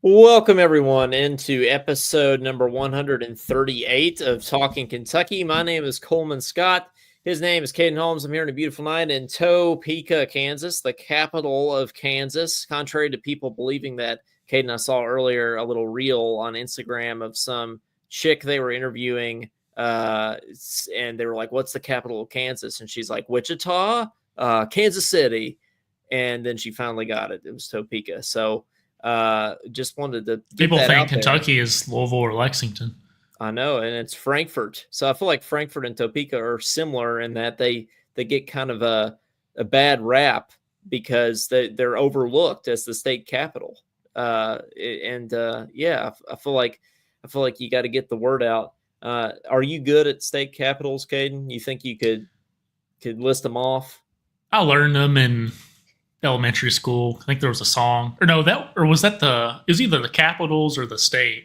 Welcome everyone into episode number 138 of Talking Kentucky. My name is Coleman Scott. His name is Caden Holmes. I'm here on a beautiful night in Topeka, Kansas, the capital of Kansas. Contrary to people believing that, Caden, I saw earlier a little reel on Instagram of some chick they were interviewing, and they were like, "What's the capital of Kansas?" And she's like, "Wichita, Kansas City," and then she finally got it. It was Topeka. So just wanted to get People that think out there. Kentucky is Louisville or Lexington. I know, and it's Frankfurt. So I feel like Frankfurt and Topeka are similar in that they get kind of a bad rap because they're overlooked as the state capital. Yeah, I feel like you got to get the word out. Are you good at state capitals, Caden? You think you could list them off? I learned them in elementary school. I think there was a song, or was that it was either the Capitals or the state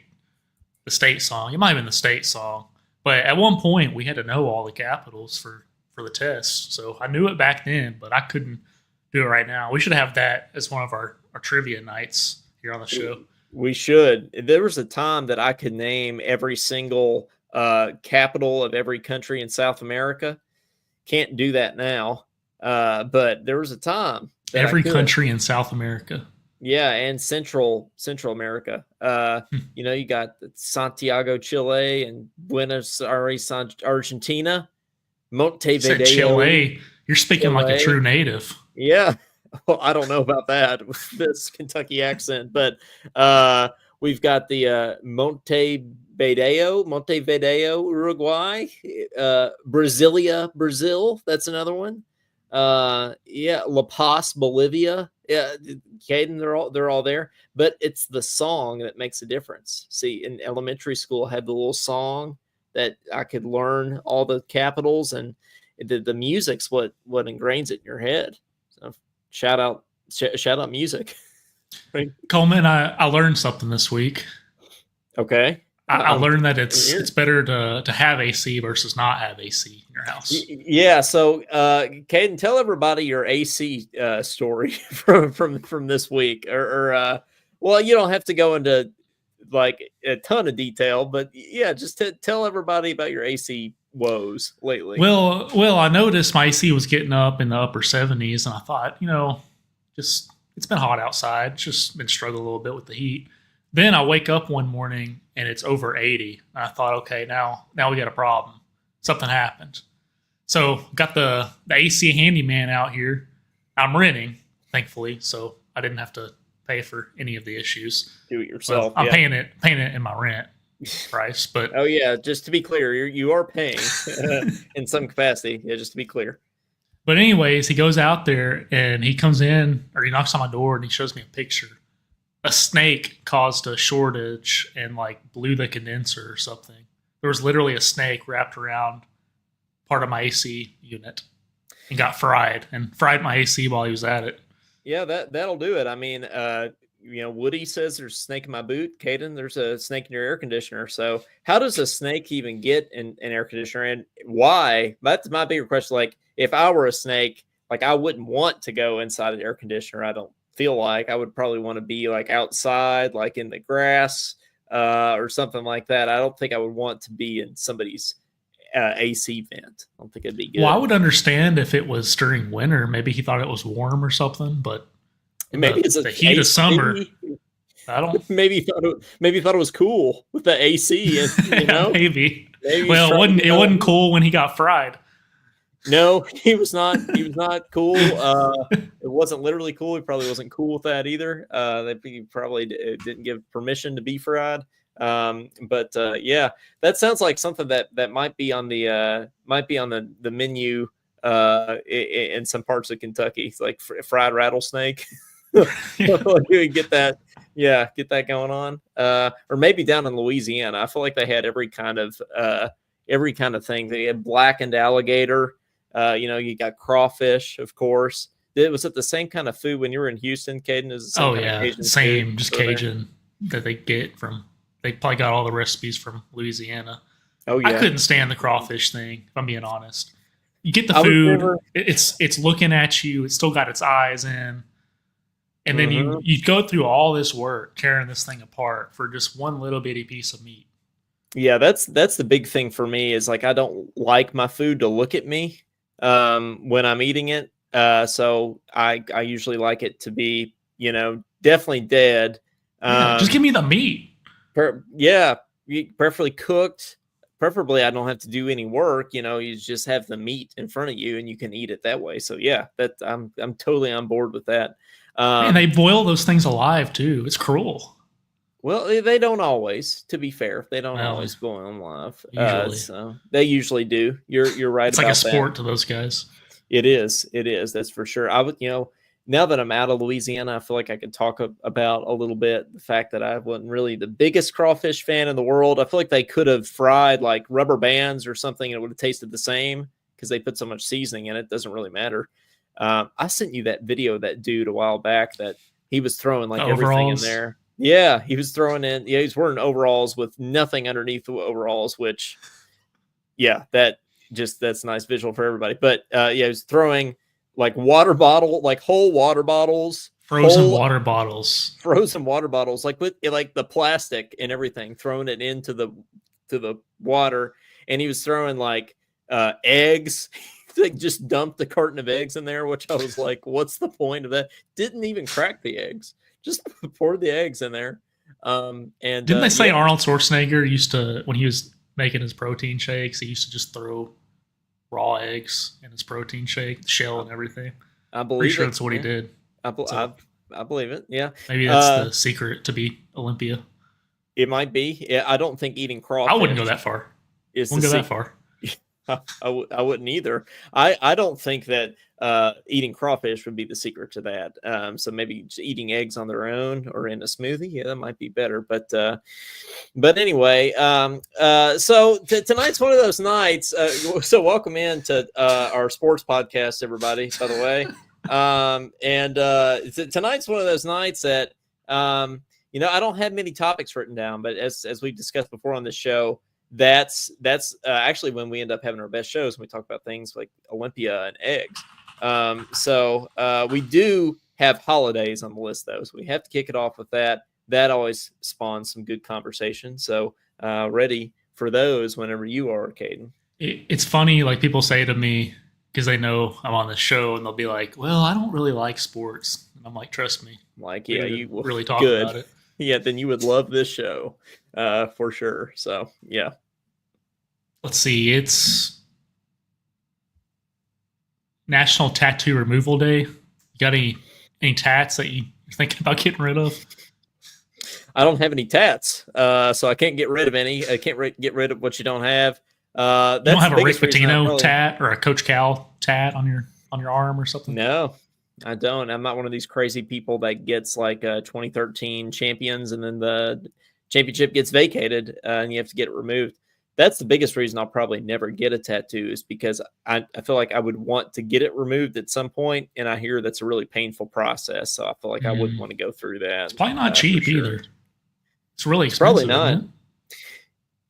song. It might have been the state song, but at one point we had to know all the capitals for the test. So I knew it back then, but I couldn't do it right now. We should have that as one of our trivia nights here on the show. We should. There was a time that I could name every single capital of every country in South America. Can't do that now, but there was a time. Every country in South America. Yeah, and Central America. You got Santiago, Chile, and Buenos Aires, Argentina. Montevideo, Chile. You're speaking Chile. Like a true native. Yeah. Well, I don't know about that with this Kentucky accent, but we've got the Montevideo, Uruguay, Brasilia, Brazil. That's another one. La Paz, Bolivia. Yeah, Caden, they're all there, but it's the song that makes a difference. See, in elementary school, I had the little song that I could learn all the capitals, and the music's what ingrains it in your head. So shout out music. Right? Coleman, I learned something this week. Okay. I learned that it's better to have AC versus not have AC in your house. Yeah. So, Caden, tell everybody your AC story from this week, or well, you don't have to go into like a ton of detail, but yeah, just tell everybody about your AC woes lately. Well, I noticed my AC was getting up in the upper 70s, and I thought, just it's been hot outside. It's just been struggling a little bit with the heat. Then I wake up one morning and it's over 80. I thought, okay, now we got a problem. Something happened. So got the AC handyman out here. I'm renting, thankfully, so I didn't have to pay for any of the issues. Do it yourself. Well, I'm paying it in my rent price. But oh yeah, just to be clear, you are paying in some capacity. Yeah, just to be clear. But anyways, he goes out there and he comes in, or he knocks on my door and he shows me a picture. A snake caused a shortage and like blew the condenser or something. There was literally a snake wrapped around part of my AC unit and got fried my AC while he was at it. Yeah, that'll do it. I mean, Woody says there's a snake in my boot. Caden, there's a snake in your air conditioner. So how does a snake even get in an air conditioner, and why? That's my bigger question. Like, if I were a snake, like I wouldn't want to go inside an air conditioner. I don't feel like I would probably want to be like outside, like in the grass or something like that. I don't think I would want to be in somebody's AC vent. I don't think it'd be good. Well, I would understand if it was during winter. Maybe he thought it was warm or something, but maybe it's the heat of summer. I don't. Maybe thought it was cool with the AC. And, maybe. Well, it wasn't cool when he got fried. No, he was not. He was not cool. It wasn't literally cool. He probably wasn't cool with that either. He probably didn't give permission to be fried. Yeah, that sounds like something that might be on the menu in some parts of Kentucky. It's like fried rattlesnake. Get that. Yeah, get that going on. Or maybe down in Louisiana. I feel like they had every kind of thing. They had blackened alligator. You got crawfish, of course. Was it the same kind of food when you were in Houston, Caden? Same, just Cajun that they get from. They probably got all the recipes from Louisiana. Oh yeah, I couldn't stand the crawfish thing, if I'm being honest. You get the food, it's looking at you. It's still got its eyes in. And then you go through all this work tearing this thing apart for just one little bitty piece of meat. Yeah, that's the big thing for me is like I don't like my food to look at me when I'm eating it. So I usually like it to be, definitely dead. Yeah, just give me the meat. Perfectly cooked. Preferably, I don't have to do any work. You just have the meat in front of you, and you can eat it that way. So yeah, that I'm totally on board with that. And they boil those things alive too. It's cruel. Well, they don't always. To be fair, they don't Well, always boil them live. usually, So they usually do. You're right. It's about like a sport that. to those guys. It is. It is. That's for sure. I would, now that I'm out of Louisiana, I feel like I could talk about a little bit the fact that I wasn't really the biggest crawfish fan in the world. I feel like they could have fried like rubber bands or something and it would have tasted the same because they put so much seasoning in it. It doesn't really matter. I sent you that video of that dude a while back that he was throwing like everything in there. Yeah, he was throwing in. Yeah, he's wearing overalls with nothing underneath the overalls, which, yeah, that's a nice visual for everybody. But yeah, he was throwing like whole water bottles, frozen water bottles, like with like the plastic and everything, throwing it into the water, and he was throwing like eggs. Like just dumped the carton of eggs in there, which I was like, what's the point of that? Didn't even crack the eggs, just poured the eggs in there. And didn't they say Arnold Schwarzenegger used to, when he was making his protein shakes, he used to just throw raw eggs in his protein shake, shell and everything? I believe Pretty sure that's what he did. I believe it. Yeah, maybe that's the secret to beat Olympia. It might be. I don't think eating crawfish. I wouldn't go that far. Wouldn't go that far. I wouldn't either. I don't think that eating crawfish would be the secret to that. So maybe just eating eggs on their own or in a smoothie, yeah, that might be better. But anyway, so tonight's one of those nights. So welcome in to our sports podcast, everybody. By the way, tonight's one of those nights that I don't have many topics written down, but as we've discussed before on this show. That's actually when we end up having our best shows when we talk about things like Olympia and eggs. So we do have holidays on the list, though, so we have to kick it off with that. That always spawns some good conversation. So ready for those whenever you are, Caden. It's funny, like people say to me because they know I'm on the show, and they'll be like, "Well, I don't really like sports," and I'm like, "Trust me, like yeah, you really talk about it." Yeah, then you would love this show for sure. So yeah. Let's see. It's National Tattoo Removal Day. You got any tats that you're thinking about getting rid of? I don't have any tats, so I can't get rid of any. I can't get rid of what you don't have. You don't have a Rick Pitino tat or a Coach Cal tat on your arm or something? No, I don't. I'm not one of these crazy people that gets like 2013 champions and then the championship gets vacated and you have to get it removed. That's the biggest reason I'll probably never get a tattoo is because I feel like I would want to get it removed at some point, and I hear that's a really painful process. So I feel like I wouldn't want to go through that. It's probably not cheap either. It's really expensive. Probably not.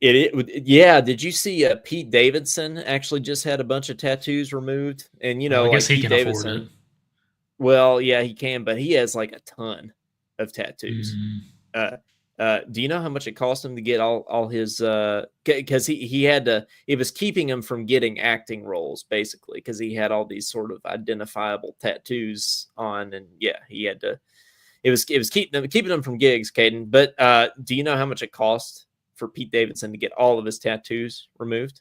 Yeah. Did you see Pete Davidson actually just had a bunch of tattoos removed? And I guess he can afford it. Well, yeah, he can, but he has like a ton of tattoos. Do you know how much it cost him to get all his because he had to, it was keeping him from getting acting roles basically because he had all these sort of identifiable tattoos on, and yeah, he had to, it was keeping him from gigs, Caden. But do you know how much it cost for Pete Davidson to get all of his tattoos removed?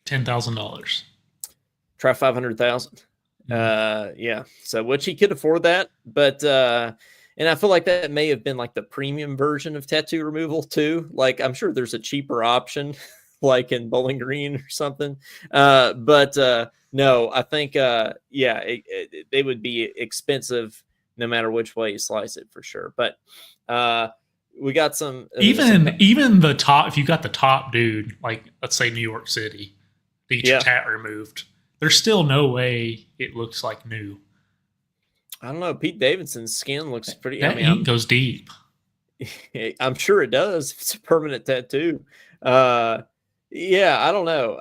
$10,000. Try 500,000. Yeah, so which he could afford that, but and I feel like that may have been like the premium version of tattoo removal too. Like I'm sure there's a cheaper option, like in Bowling Green or something. But no, I think they would be expensive no matter which way you slice it for sure. But we got some even the top. If you got the top dude, like let's say New York City, each tat removed, there's still no way it looks like new. I don't know. Pete Davidson's skin looks pretty. That ink goes deep. I'm sure it does. If it's a permanent tattoo. Yeah, I don't know.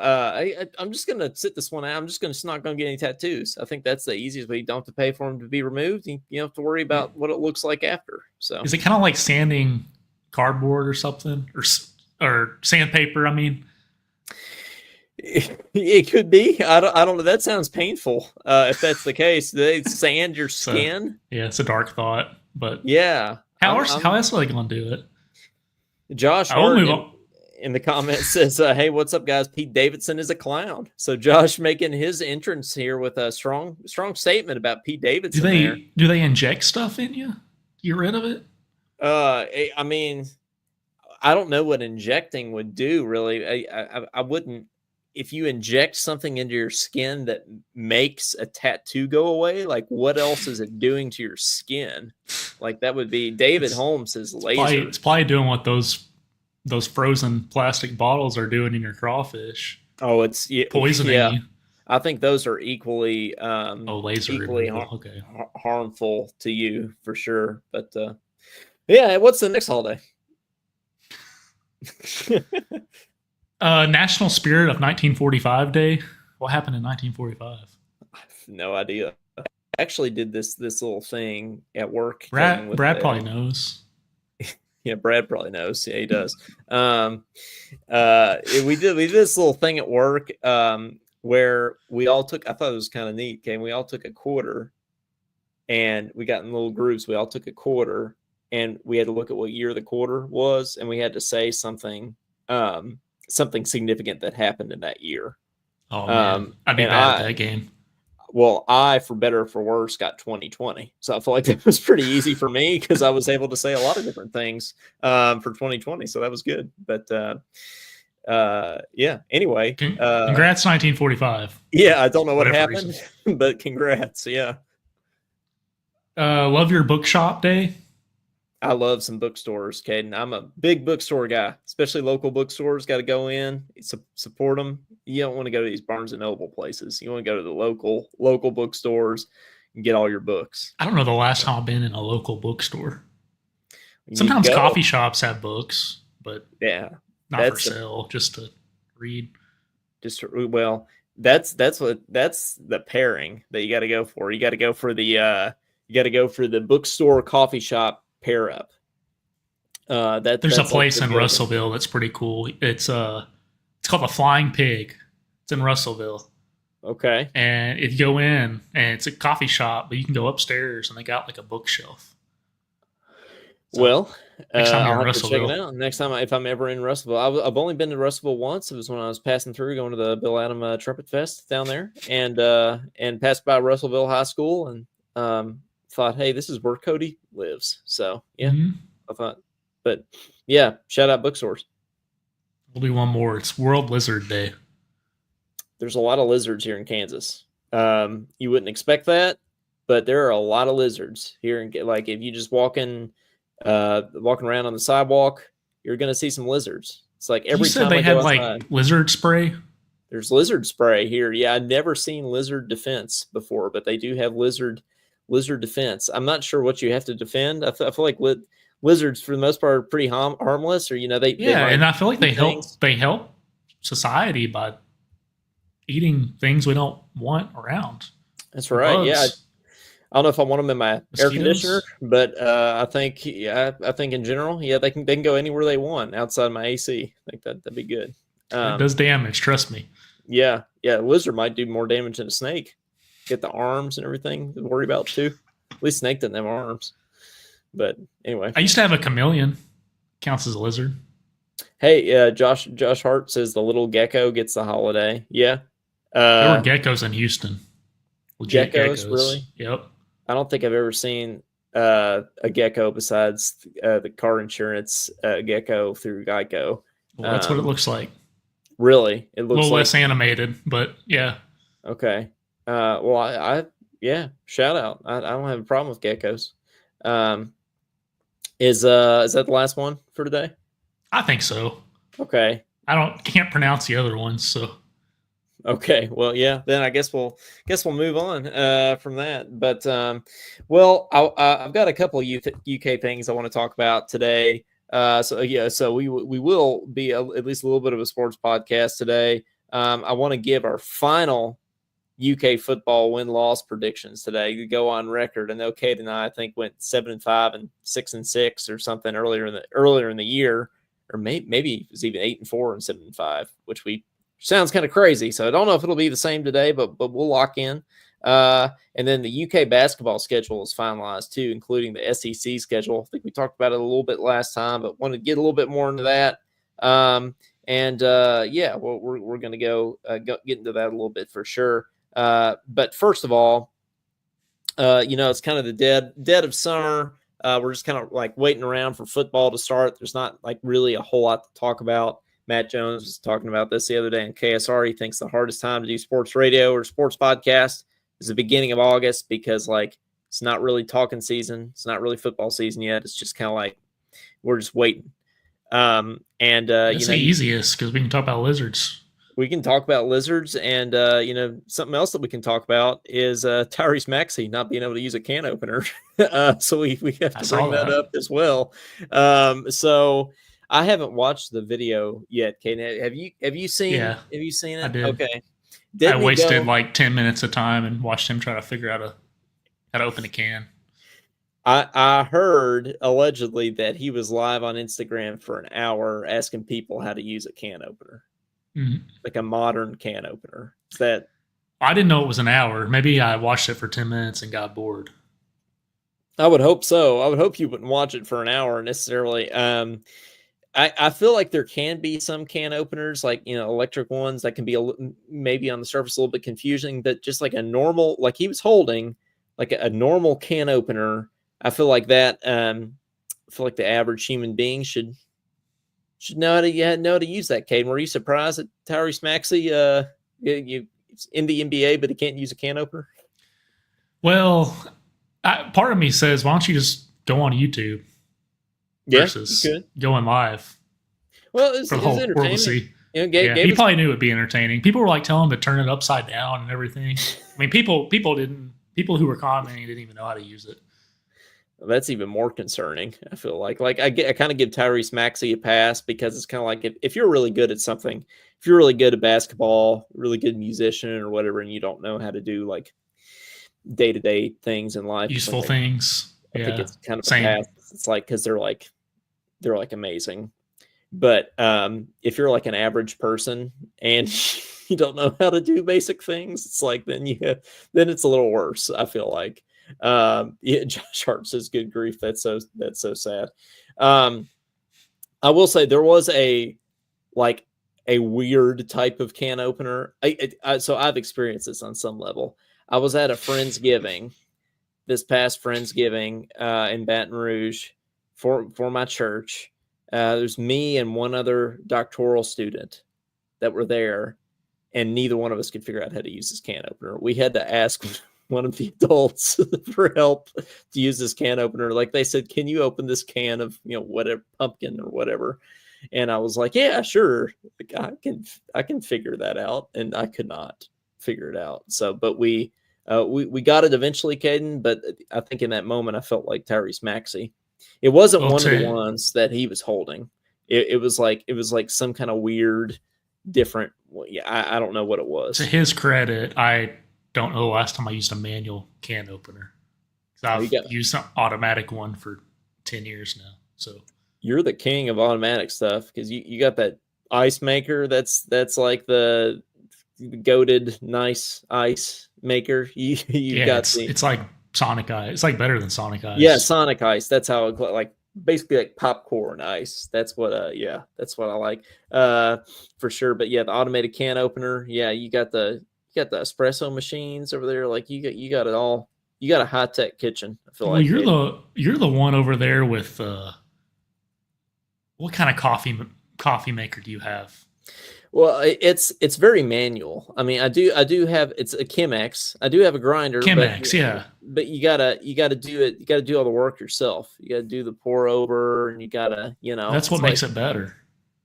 I'm just gonna sit this one out. I'm just not gonna get any tattoos. I think that's the easiest way. You don't have to pay for them to be removed. You don't have to worry about what it looks like after. So Is it kind of like sanding cardboard or something, or sandpaper? I mean, it could be. I don't know. That sounds painful. If that's the case, they sand your so skin. yeah, it's a dark thought, but Yeah, how else are they going to do it? Josh I will Hart move on. in the comments says, "Hey, what's up, guys? Pete Davidson is a clown." So Josh making his entrance here with a strong statement about Pete Do Davidson. they inject stuff in you to get rid of it? I mean, I don't know what injecting would do. Really, I wouldn't. If you inject something into your skin that makes a tattoo go away, like what else is it doing to your skin? Like that would be David Holmes' laser. It's probably doing what those frozen plastic bottles are doing in your crawfish, Oh, it's poisoning yeah. you. I think those are equally Laser equally removal. Okay. harmful to you for sure. But yeah, what's the next holiday? National Spirit of 1945 Day. What happened in 1945? I have no idea. I actually did this little thing at work. Brad probably knows. Yeah, Brad probably knows. Yeah, he does. We did this little thing at work where we all took. I thought it was kind of neat. Okay, we all took a quarter, and we got in little groups. We all took a quarter, and we had to look at what year the quarter was, and we had to say something something significant that happened in that year. Oh man, I'd be bad at that game. Well, I, for better or for worse, got 2020. So I feel like that was pretty easy for me because I was able to say a lot of different things for 2020. So that was good. But yeah, anyway. Congrats, 1945. Yeah, I don't know what happened, but congrats. Yeah. Love your bookshop day. I love some bookstores, Caden. I'm a big bookstore guy, especially local bookstores. Got to go in, support them. You don't want to go to these Barnes and Noble places. You want to go to the local bookstores and get all your books. I don't know the last time I've been in a local bookstore. Sometimes coffee shops have books, but yeah, not for sale, just to read. Well, that's the pairing that you got to go for. You got to go for the bookstore coffee shop pair up. There's a place in Russellville that's pretty cool. It's called the Flying Pig. It's in Russellville. Okay. And if you go in, and it's a coffee shop, but you can go upstairs and they got like a bookshelf. So well, next time you're I'll in have to check Russellville. it out. Next time, if I'm ever in Russellville, I've only been to Russellville once. It was when I was passing through, going to the Bill Adam Trumpet Fest down there, and passed by Russellville High School, and thought, hey, this is where Cody lives. So yeah, I thought, but yeah, shout out bookstores. We'll do one more. It's World Lizard Day. There's a lot of lizards here in Kansas. You wouldn't expect that, but there are a lot of lizards here. Like if you just walking around on the sidewalk, you're going to see some lizards. It's like every time they had like lizard spray. There's lizard spray here. Yeah, I've never seen lizard defense before, but they do have lizard defense. I'm not sure what you have to defend. I feel like lizards for the most part are pretty harmless, or and I feel like they help society by eating things we don't want around. That's right. Bugs. Yeah, I don't know if I want them in my air conditioner, but I think in general, yeah, they can go anywhere they want outside my AC. I think that'd be good. It does damage, trust me. Yeah, a lizard might do more damage than a snake. Get the arms and everything to worry about too. At least snake doesn't have arms. But anyway, I used to have a chameleon. Counts as a lizard. Hey, Josh Hart says the little gecko gets the holiday. Yeah, there were geckos in Houston. Legit geckos, really? Yep. I don't think I've ever seen a gecko besides the car insurance gecko through Geico. Well, that's what it looks like. Really, it looks a little less animated, but yeah. Okay. Well, I shout out. I don't have a problem with geckos. Is that the last one for today? I think so. Okay. Can't pronounce the other ones, so. Okay. Well, yeah. Then I guess we'll move on from that. But well, I've got a couple of UK things I want to talk about today. So we will be at least a little bit of a sports podcast today. I want to give our final UK football win-loss predictions today to go on record. I know Kate and I think went 7-5 and 6-6 or something earlier in the year, or maybe it was even 8-4 and 7-5, which sounds kind of crazy. So I don't know if it'll be the same today, but we'll lock in. And then the UK basketball schedule is finalized too, including the SEC schedule. I think we talked about it a little bit last time, but wanted to get a little bit more into that. We're going to go get into that a little bit for sure. But first of all, it's kind of the dead of summer. We're just kind of like waiting around for football to start. There's not like really a whole lot to talk about. Matt Jones was talking about this the other day in KSR. He thinks the hardest time to do sports radio or sports podcast is the beginning of August because like it's not really talking season. It's not really football season yet. It's just kind of like we're just waiting. It's the easiest because we can talk about lizards. We can talk about lizards, and something else that we can talk about is Tyrese Maxey not being able to use a can opener. So we have to bring that up as well. So I haven't watched the video yet, Kate. Have you seen? Yeah, have you seen it? I did. Okay. I wasted like 10 minutes of time and watched him try to figure out how to open a can. I heard allegedly that he was live on Instagram for an hour asking people how to use a can opener. Mm-hmm. Like a modern can opener. Is that? I didn't know it was an hour. Maybe I watched it for 10 minutes and got bored. I would hope so. I would hope you wouldn't watch it for an hour necessarily. I feel like there can be some can openers, like, electric ones that can be maybe on the surface a little bit confusing, but just like a normal, like he was holding like a normal can opener. I feel like that. I feel like the average human being should know how to use that. Caden, were you surprised that Tyrese Maxey he's in the NBA but he can't use a can opener? Well, part of me says, why don't you just go on YouTube versus going live? Well, it's entertaining. World to see. He probably knew it'd be entertaining. People were like telling him to turn it upside down and everything. I mean, people who were commenting didn't even know how to use it. That's even more concerning. I feel like I kind of give Tyrese Maxey a pass because it's kind of like if you're really good at something, if you're really good at basketball, really good musician or whatever, and you don't know how to do like day-to-day things in life, useful things. I think it's kind of a pass. It's like because they're like amazing. But if you're like an average person and you don't know how to do basic things, it's like then it's a little worse. I feel like. Josh Hart says, "Good grief, that's so sad." I will say there was a weird type of can opener. So I've experienced this on some level. I was at a Friendsgiving this past Friendsgiving in Baton Rouge for my church. There's me and one other doctoral student that were there, and neither one of us could figure out how to use this can opener. We had to ask one of the adults for help to use this can opener. Like they said, can you open this can of, whatever, pumpkin or whatever? And I was like, yeah, sure. Like, I can figure that out. And I could not figure it out. So, but we got it eventually, Caden. But I think in that moment, I felt like Tyrese Maxey. It wasn't one of the ones that he was holding. It was like some kind of weird, different. I don't know what it was. To his credit, I don't know the last time I used a manual can opener. I've used an automatic one for 10 years now. So you're the king of automatic stuff because you got that ice maker. That's like the goated nice ice maker. It's like Sonic Ice. It's like better than Sonic Ice. Yeah, Sonic Ice. That's how it like basically like popcorn ice. That's what that's what I like for sure. But yeah, the automated can opener. Yeah, you got the espresso machines over there. Like you got it all. You got a high tech kitchen. I feel like you're the one over there with what kind of coffee maker do you have? Well, it's very manual. I mean, I do have it's a Chemex. I do have a grinder. Chemex, yeah. But you gotta do it. You gotta do all the work yourself. You gotta do the pour over, and you gotta That's what makes it better.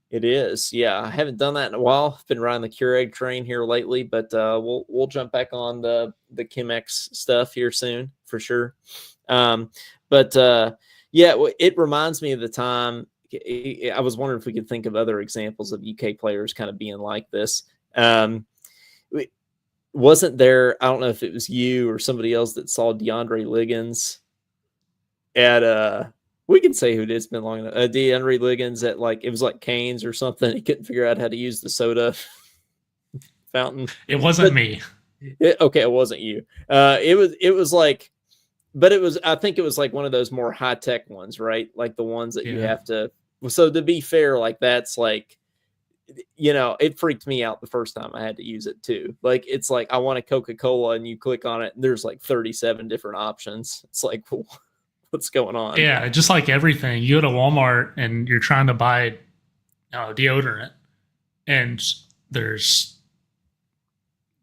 It is, yeah. I haven't done that in a while. I've been riding the Keurig train here lately, but we'll jump back on the Chemex stuff here soon for sure. It reminds me of the time I was wondering if we could think of other examples of UK players kind of being like this. Um, wasn't there? I don't know if it was you or somebody else that saw DeAndre Liggins at we can say who it is. It's been long enough. DeAndre Liggins at like it was like Canes or something. He couldn't figure out how to use the soda fountain. It wasn't me. Okay, it wasn't you. It was like, but it was. I think it was like one of those more high tech ones, right? Like the ones that you have to. So to be fair, like that's like, it freaked me out the first time I had to use it too. Like it's like I want a Coca-Cola, and you click on it, and there's like 37 different options. It's like, what's going on? Yeah, just like everything. You go to Walmart and you're trying to buy deodorant, and there's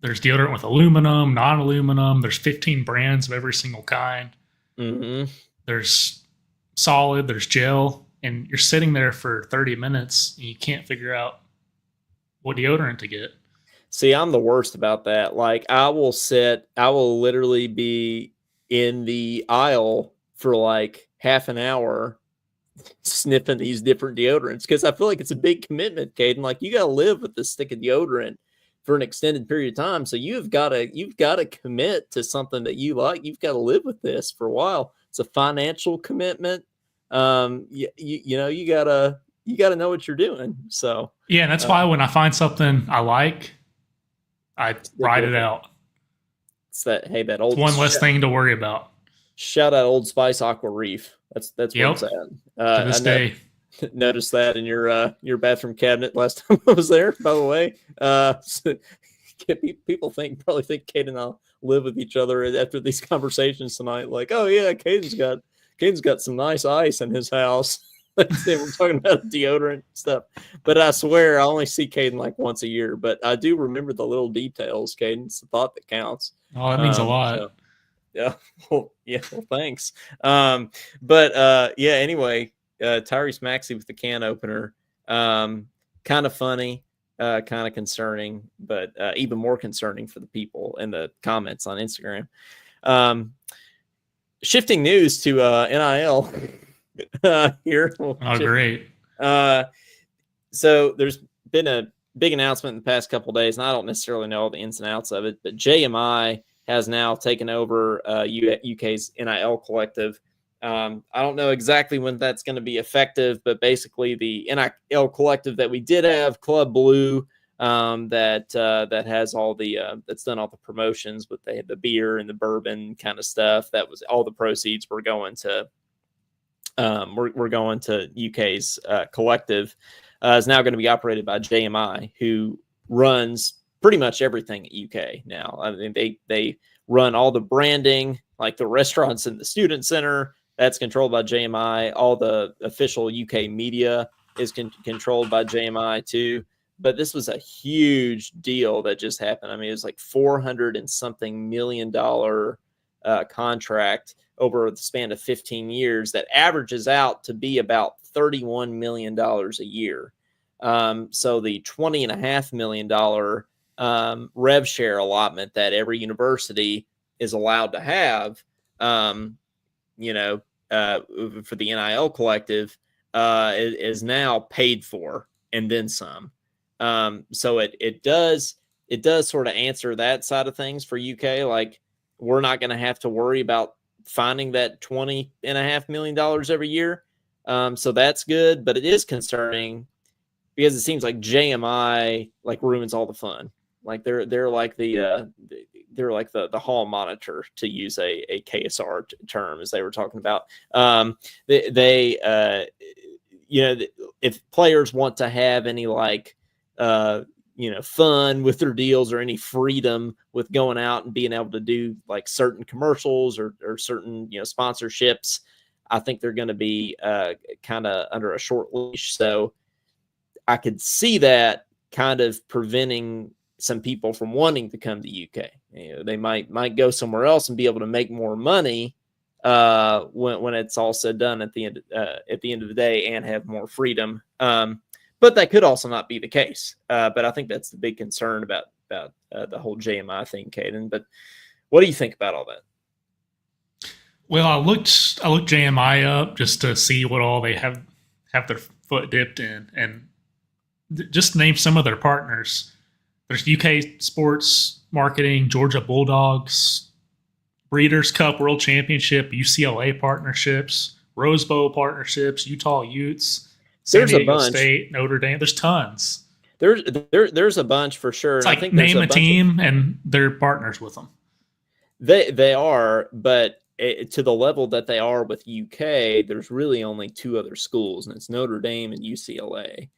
deodorant with aluminum, non-aluminum. There's 15 brands of every single kind. Mm-hmm. There's solid, there's gel, and you're sitting there for 30 minutes and you can't figure out what deodorant to get. See, I'm the worst about that. Like I will literally be in the aisle for like half an hour sniffing these different deodorants because I feel like it's a big commitment, Caden. Like you got to live with this stick of deodorant for an extended period of time. So you've got to commit to something that you like. You've got to live with this for a while. It's a financial commitment. You gotta know what you're doing. So yeah, that's why when I find something I like, I ride it out. It's that old it's one less thing to worry about. Shout out Old Spice Aqua Reef. That's where it's at. To this day. Noticed that in your bathroom cabinet last time I was there, by the way. People probably think Kate and I'll live with each other after these conversations tonight. Like, oh yeah, Caden's got some nice ice in his house. We're talking about deodorant stuff. But I swear I only see Caden like once a year. But I do remember the little details, Caden. It's the thought that counts. Oh, that means a lot. So, yeah. Well, thanks. Anyway, Tyrese Maxey with the can opener. Kind of funny, kind of concerning, but even more concerning for the people in the comments on Instagram. Shifting news to NIL here. Great. So there's been a big announcement in the past couple of days, and I don't necessarily know all the ins and outs of it, but JMI has now taken over UK's NIL collective. I don't know exactly when that's going to be effective, but basically the NIL collective that we did have, Club Blue, that has all the that's done all the promotions with the beer and the bourbon kind of stuff. That was all the proceeds were going to we're going to UK's collective. Is now going to be operated by JMI, who runs pretty much everything at UK now. I mean, they run all the branding, like the restaurants in the student center. That's controlled by JMI. All the official UK media is controlled by JMI too. But this was a huge deal that just happened. I mean, it was like $400 and something million contract over the span of 15 years that averages out to be about $31 million a year. So the $20.5 million rev share allotment that every university is allowed to have, for the NIL collective, is now paid for and then some. So it does sort of answer that side of things for UK. Like we're not going to have to worry about finding that $20.5 million every year. So that's good, but it is concerning because it seems like JMI like ruins all the fun. Like they're like the hall monitor, to use a KSR term, as they were talking about. If players want to have any fun with their deals or any freedom with going out and being able to do like certain commercials or certain sponsorships, I think they're going to be kind of under a short leash. So I could see that kind of preventing some people from wanting to come to UK. They might go somewhere else and be able to make more money when it's all said done at the end of the day, and have more freedom. But that could also not be the case. But I think that's the big concern about the whole JMI thing, Caden. But what do you think about all that? Well, I looked JMI up just to see what all they have foot dipped in. And just name some of their partners. There's UK Sports Marketing, Georgia Bulldogs, Breeders' Cup World Championship, UCLA partnerships, Rose Bowl partnerships, Utah Utes, San There's a Diego bunch. State, Notre Dame. There's tons. There's a bunch for sure, It's and I like think there's name a a bunch of team and they're partners with them. they are, but to the level that they are with UK, there's really only two other schools, and it's Notre Dame and UCLA,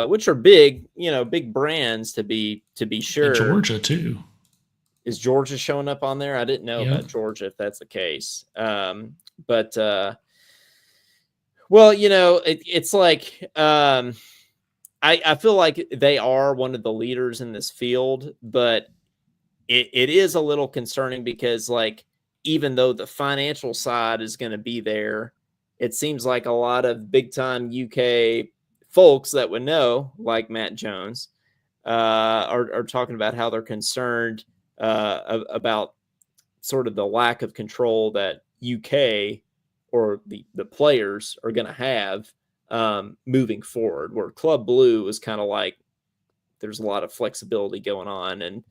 which are big, big brands to be And sure. Georgia too. Is Georgia showing up on there? I didn't know Yep. about Georgia if that's the case. But well, it's like I feel like they are one of the leaders in this field, but it is a little concerning because, like, even though the financial side is going to be there, it seems like a lot of big time UK folks that would know, like Matt Jones, are talking about how they're concerned about sort of the lack of control that UK or the players are going to have moving forward, where Club Blue is kind of like there's a lot of flexibility going on, and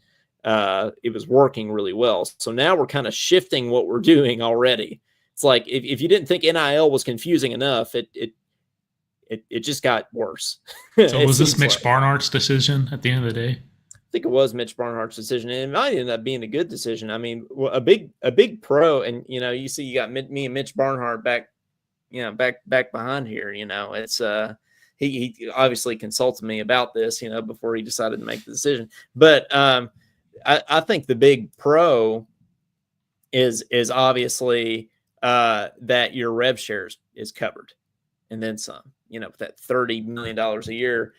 it was working really well. So now we're kind of shifting what we're doing already. It's like if you didn't think NIL was confusing enough, it just got worse. So was this Mitch Barnhart's decision at the end of the day? I think it was Mitch Barnhart's decision, and it might end up being a good decision. I mean, a big pro, and you see, you got me and Mitch Barnhart back behind here. It's he obviously consulted me about this, before he decided to make the decision. But I think the big pro is obviously that your rev shares is covered, and then some. With that $30 million a year,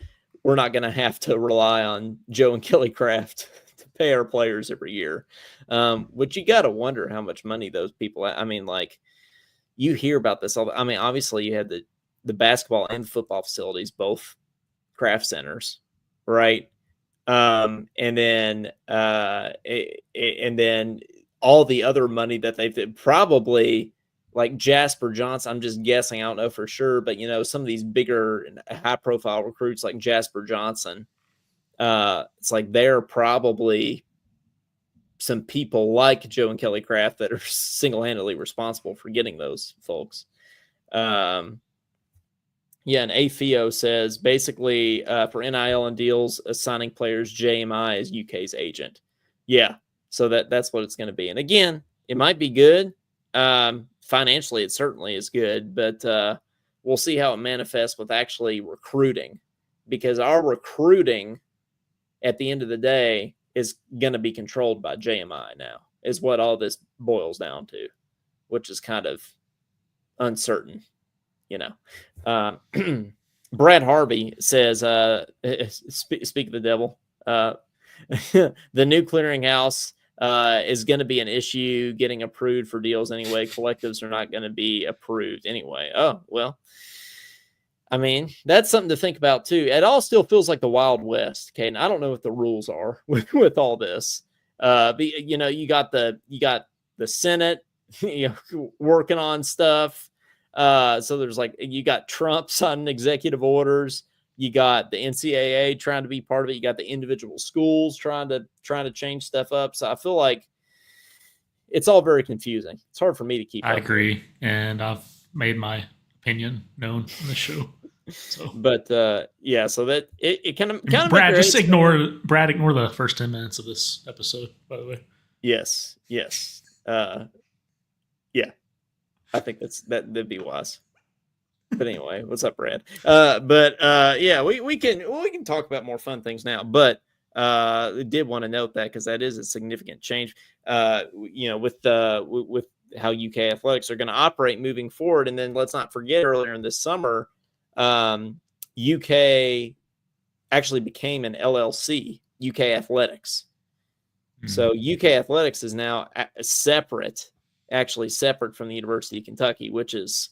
we're not going to have to rely on Joe and Kelly Craft to pay our players every year. Which you got to wonder how much money those people. I mean, like, you hear about this all. I mean, obviously you had the basketball and football facilities, both Craft centers, right? And then all the other money that they've probably, like Jasper Johnson. I'm just guessing. I don't know for sure, but some of these bigger, high profile recruits like Jasper Johnson, it's like they're probably some people like Joe and Kelly Craft that are single-handedly responsible for getting those folks. And AFIO says basically for NIL and deals, assigning players, JMI is UK's agent. Yeah, so that's what it's going to be. And again, it might be good. Financially, it certainly is good, but we'll see how it manifests with actually recruiting, because our recruiting at the end of the day is going to be controlled by JMI now, is what all this boils down to, which is kind of uncertain. Brad Harvey says, speak of the devil, the new clearinghouse is going to be an issue getting approved for deals anyway. Collectives are not going to be approved anyway. Oh, well, I mean, that's something to think about too. It all still feels like the Wild West. Okay. And I don't know what the rules are with all this. You got the Senate, working on stuff. So there's you got Trump signing executive orders. You got the NCAA trying to be part of it. You got the individual schools trying to change stuff up. So I feel like it's all very confusing. It's hard for me to keep up. I agree, and I've made my opinion known on the show. So, but yeah, so that it kind of Brad, just ignore the first 10 minutes of this episode. By the way, yes, yeah, I think that'd be wise. But anyway, what's up, Brad? Yeah, we can talk about more fun things now. But I did want to note that, because that is a significant change. With how UK athletics are going to operate moving forward. And then let's not forget, earlier in this summer, UK actually became an LLC, UK Athletics. Mm-hmm. So UK Athletics is now separate from the University of Kentucky, which is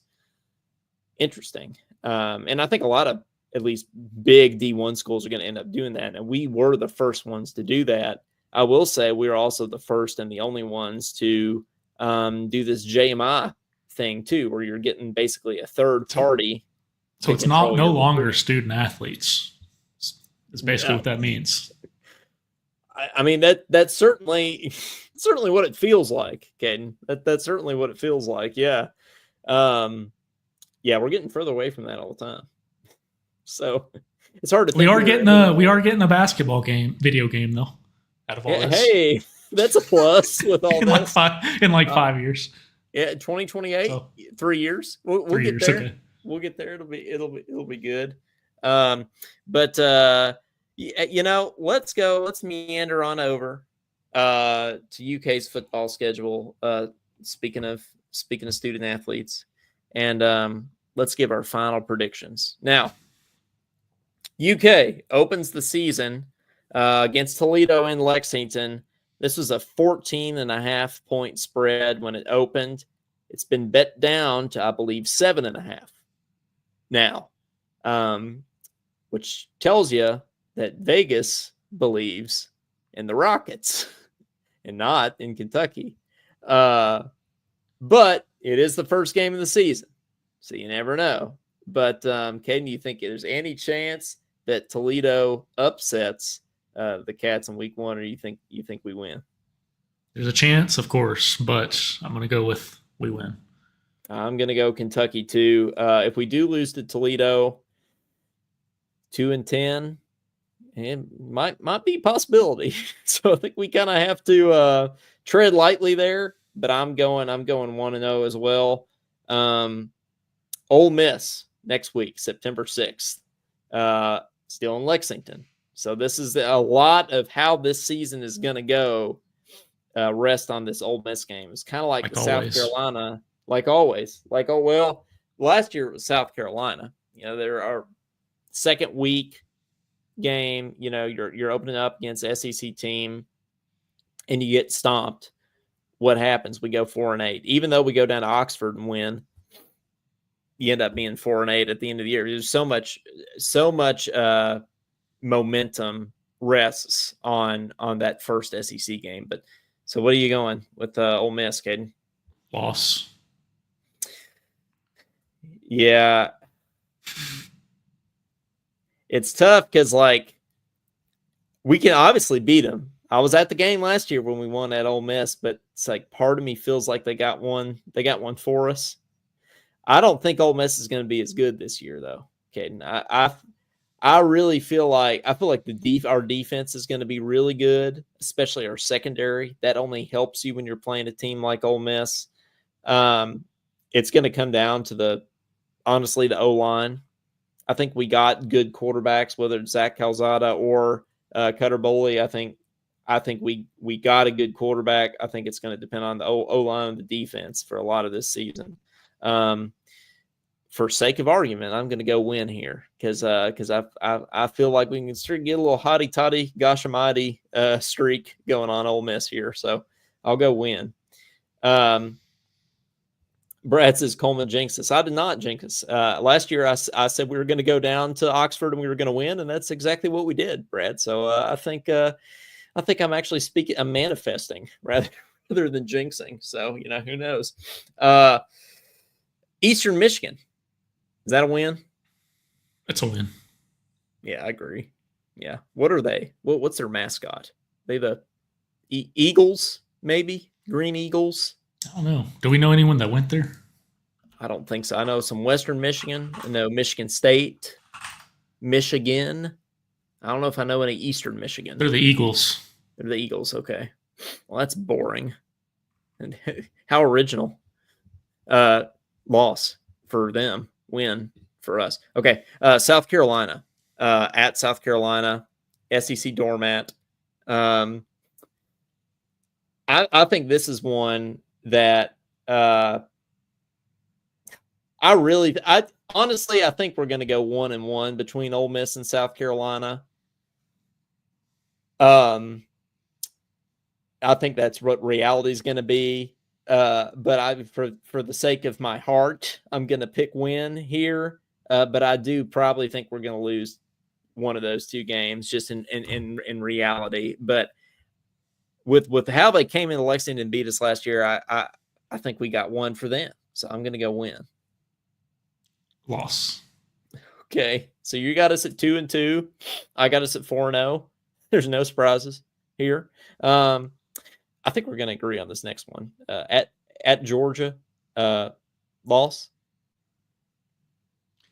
interesting. And I think a lot of, at least big D1 schools, are going to end up doing that. And we were the first ones to do that. I will say we are also the first and the only ones to do this JMI thing too, where you're getting basically a third party So it's not no longer student athletes. Is basically what that means. I mean that's certainly what it feels like, Caden. That's certainly what it feels like. Yeah. Yeah, we're getting further away from that all the time. So it's hard to think. We are getting a basketball video game though. Out of all this, hey, that's a plus with all this. 5 years. Yeah, 2028, so, 3 years. We'll get years, there. Okay. We'll get there. It'll be good. But you know, let's go. Let's meander on over to UK's football schedule. Speaking of student athletes, and let's give our final predictions. Now, UK opens the season against Toledo and Lexington. This was a 14.5 point spread when it opened. It's been bet down to, I believe, 7.5 now, which tells you that Vegas believes in the Rockets and not in Kentucky. But it is the first game of the season, so you never know. But Caden, do you think there's any chance that Toledo upsets the Cats in week 1, or you think we win? There's a chance, of course, but I'm going to go with we win. I'm going to go Kentucky too. If we do lose to Toledo, 2-10, it might be a possibility. So I think we kind of have to tread lightly there. But I'm going 1-0 as well. Ole Miss next week, September 6th, still in Lexington. So this is a lot of how this season is going to go. Rest on this Ole Miss game. It's kind of like the South Carolina, like always. Last year it was South Carolina. You know, there are second week game. You know, you're opening up against the SEC team, and you get stomped. What happens? We go 4-8. Even though we go down to Oxford and win, you end up being 4-8 at the end of the year. There's so much momentum rests on that first SEC game. But so what are you going with Ole Miss, Caden? Loss. Yeah. It's tough because, like, we can obviously beat them. I was at the game last year when we won at Ole Miss, but it's like part of me feels like they got one for us. I don't think Ole Miss is going to be as good this year, though, Caden. I really feel like our defense is going to be really good, especially our secondary. That only helps you when you're playing a team like Ole Miss. It's going to come down to honestly the O-line. I think we got good quarterbacks, whether it's Zach Calzada or Cutter Boley. I think we got a good quarterback. I think it's going to depend on the O-line and the defense for a lot of this season. For sake of argument, I'm going to go win here because I feel like we can get a little hotty-toddy, gosh almighty streak going on Ole Miss here. So I'll go win. Brad says Coleman jinxed us. I did not jinx us. Last year, I said we were going to go down to Oxford and we were going to win, and that's exactly what we did, Brad. So I think I'm actually speaking. I'm manifesting rather than jinxing. So who knows? Eastern Michigan. Is that a win? It's a win. Yeah, I agree. Yeah. What are they? What's their mascot? They the Eagles, maybe? Green Eagles? I don't know. Do we know anyone that went there? I don't think so. I know some Western Michigan. I know Michigan State, Michigan. I don't know if I know any Eastern Michigan. They're the Eagles. They're the Eagles. Okay. Well, that's boring. And how original. Loss for them. Win for us. Okay. South Carolina. At South Carolina. SEC doormat. I think this is one that honestly, I think we're going to go 1-1 between Ole Miss and South Carolina. I think that's what reality is going to be. But for the sake of my heart, I'm going to pick win here. But I do probably think we're going to lose one of those two games just in reality. But with how they came into Lexington and beat us last year, I think we got one for them. So I'm going to go win. Loss. Okay, so you got us at 2-2. I got us at 4-0. There's no surprises here. I think we're going to agree on this next one. At Georgia, loss.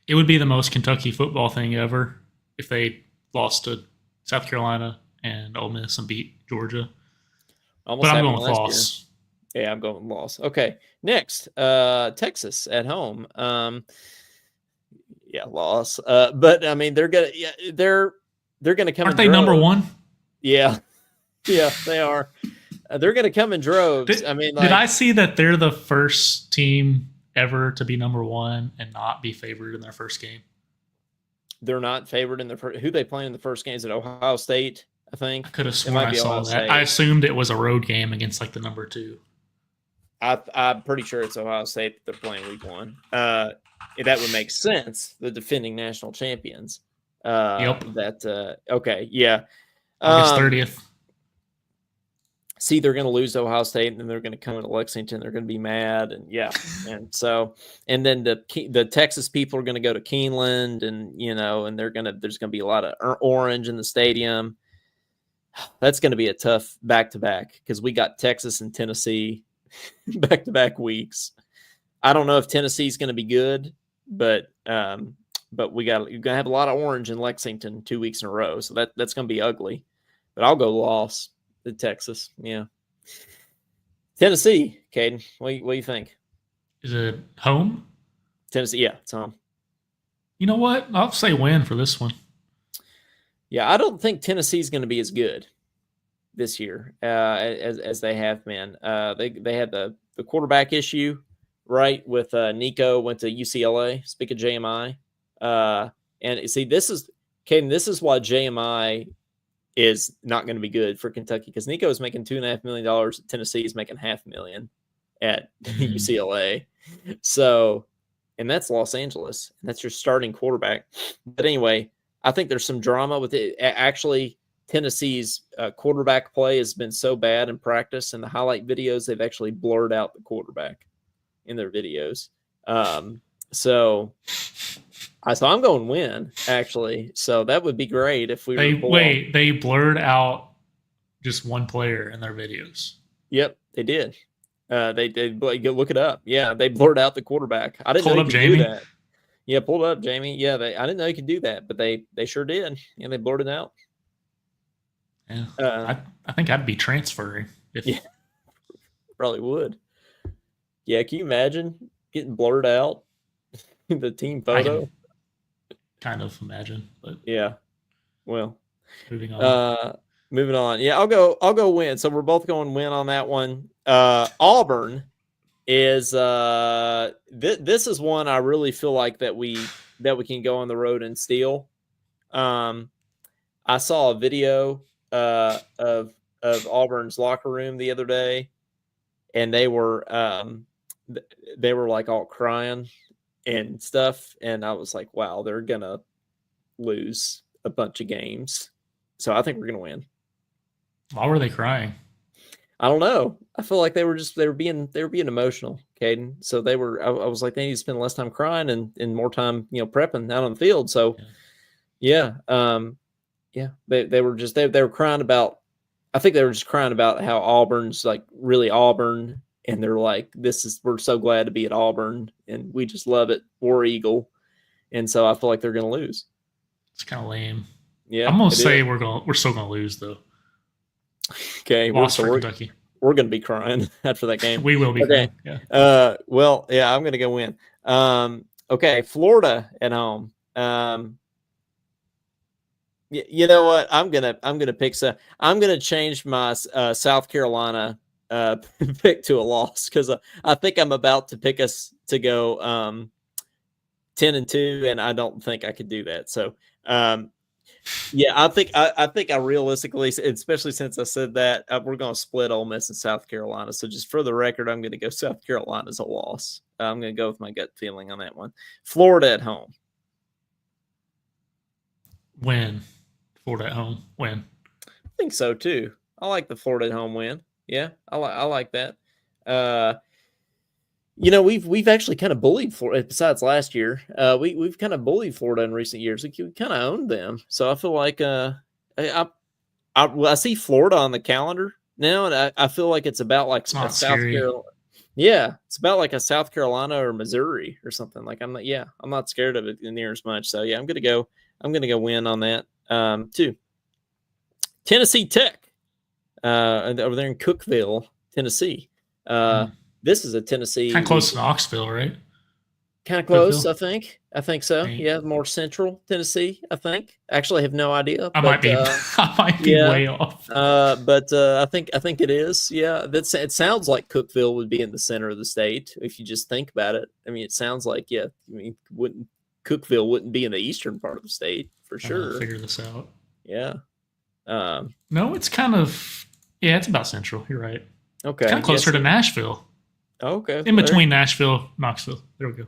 It would be the most Kentucky football thing ever if they lost to South Carolina and Ole Miss and beat Georgia. Almost But I'm happened going with last loss. year. Yeah, I'm going with loss. Okay, next, Texas at home. Yeah, loss. But I mean, they're gonna come Aren't in they number droves. one? Yeah, yeah, they are. They're gonna come in droves. I mean, Did I like, see that they're the first team ever to be number one and not be favored in their first game? they're not favored in the who they play in the first games at Ohio State. I I think could have it sworn might I be saw Ohio that. I State. assumed it was a road game against like the number two. I'm pretty sure it's Ohio State that they're playing week 1. That would make sense. The defending national champions. Yep. Okay, yeah. August 30th. See, they're going to lose to Ohio State, and then they're going to come into Lexington. They're going to be mad, and yeah, and then the Texas people are going to go to Keeneland, and and there's going to be a lot of orange in the stadium. That's going to be a tough back-to-back because we got Texas and Tennessee back-to-back weeks. I don't know if Tennessee's going to be good, but you're going to have a lot of orange in Lexington 2 weeks in a row, so that's going to be ugly. But I'll go loss to Texas. Yeah, Tennessee, Caden. What do you think? Is it home? Tennessee, yeah, it's home. You know what? I'll say win for this one. Yeah, I don't think Tennessee's going to be as good this year as they have been. They had the quarterback issue, right? With Nico went to UCLA. Speak of JMI, and see, this is why JMI is not going to be good for Kentucky because Nico is making $2.5 million. Tennessee is making $500,000 at UCLA. So, and that's Los Angeles. And that's your starting quarterback. But anyway, I think there's some drama with it. Actually, Tennessee's quarterback play has been so bad in practice. In the highlight videos, they've actually blurred out the quarterback in their videos. So I'm going win, actually. So that would be great if we they blurred out just one player in their videos. Yep, they did. They look it up. Yeah, they blurred out the quarterback. I didn't know you could do that. Yeah, pull it up, Jamie. Yeah, I didn't know you could do that, but they sure did. Yeah, they blurred it out. Yeah, I think I'd be transferring. Yeah, probably would. Yeah, can you imagine getting blurred out the team photo? Kind of imagine, but yeah. Well, moving on. Yeah, I'll go win. So we're both going win on that one. Auburn is this is one I really feel like that we can go on the road and steal. I saw a video of Auburn's locker room the other day, and they were like all crying and stuff, and I was like, wow, they're gonna lose a bunch of games. So I think we're gonna win. Why were they crying? I don't know. I feel like they were being emotional, Caden. So I was like, they need to spend less time crying and more time, prepping out on the field. So yeah. They were crying about, I think they were just crying about how Auburn's like really Auburn. And they're like, we're so glad to be at Auburn and we just love it. War Eagle. And so I feel like they're going to lose. It's kind of lame. Yeah. I'm going to say we're still going to lose though. Okay. Loss for Kentucky. We're going to be crying after that game. We will be crying. Yeah. Well, yeah, I'm going to go win. Okay. Florida at home. You know what? I'm gonna pick. I'm gonna change my South Carolina pick to a loss because I think I'm about to pick us to go 10-2, and I don't think I could do that. So, yeah, I think I realistically, especially since I said that, we're going to split Ole Miss and South Carolina. So, just for the record, I'm going to go South Carolina as a loss. I'm going to go with my gut feeling on that one. Florida at home. Win. Florida at home. Win. I think so too. I like the Florida at home win. Yeah, I like that. we've actually kind of bullied Florida. Besides last year, we've kind of bullied Florida in recent years. We kind of owned them, so I feel like I see Florida on the calendar now, and I feel like it's about like It's a not South scary. Carolina. Yeah, it's about like a South Carolina or Missouri or something. Like I'm not scared of it near as much. So yeah, I'm gonna go win on that. Too. Tennessee Tech, over there in Cookeville, Tennessee. Uh, Mm. this is a Tennessee Kind of close we to Knoxville, right? kind of close. Cookville. I think. I think so. Ain't. Yeah, more central Tennessee. I think. Actually, I have no idea, I might but be. I might be yeah. way off. But I think it is. Yeah, it sounds like Cookeville would be in the center of the state if you just think about it. I mean, it sounds like yeah. I mean, wouldn't Cookeville wouldn't be in the eastern part of the state for Trying to sure. figure this out. Yeah. Um, No, it's kind of. Yeah, it's about central. You're right. It's kind okay. of closer Yes. to Nashville. Okay. In between Nashville, Knoxville. There we go.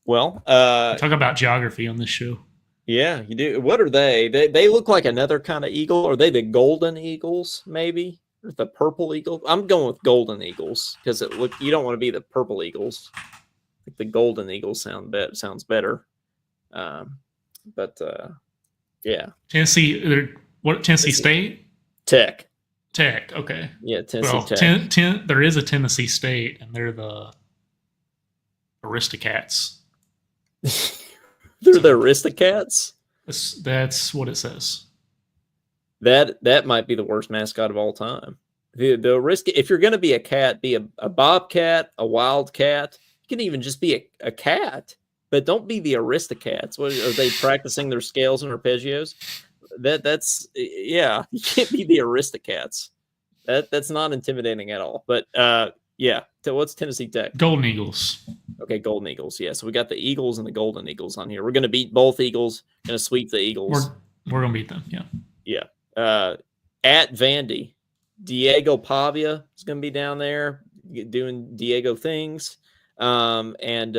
Well, We talk about geography on this show. yeah, you do. What are they? They look like another kind of eagle. Are they the golden eagles? Maybe or the purple eagle. I'm going with golden eagles because you don't want to be the purple eagles. Like the golden eagles sounds better. Um, but yeah, Tennessee. What? Tennessee State. Tech. Tech. Okay. Yeah, Tennessee Well, Tech. there is a Tennessee State, and they're the Aristocats. They're So the Aristocats. that's what it says. That might be the worst mascot of all time. If you're going to be a cat, be a bobcat, a wildcat. You can even just be a cat, but don't be the Aristocats. What are they practicing their scales and arpeggios? That's yeah. You can't be the Aristocats. That's not intimidating at all. But yeah. So what's Tennessee Tech? Golden Eagles. Okay, Golden Eagles. Yeah, so we got the Eagles and the Golden Eagles on here. We're going to beat both Eagles. Going to sweep the Eagles. We're gonna beat them. Yeah. Yeah. At Vandy, Diego Pavia is going to be down there doing Diego things. And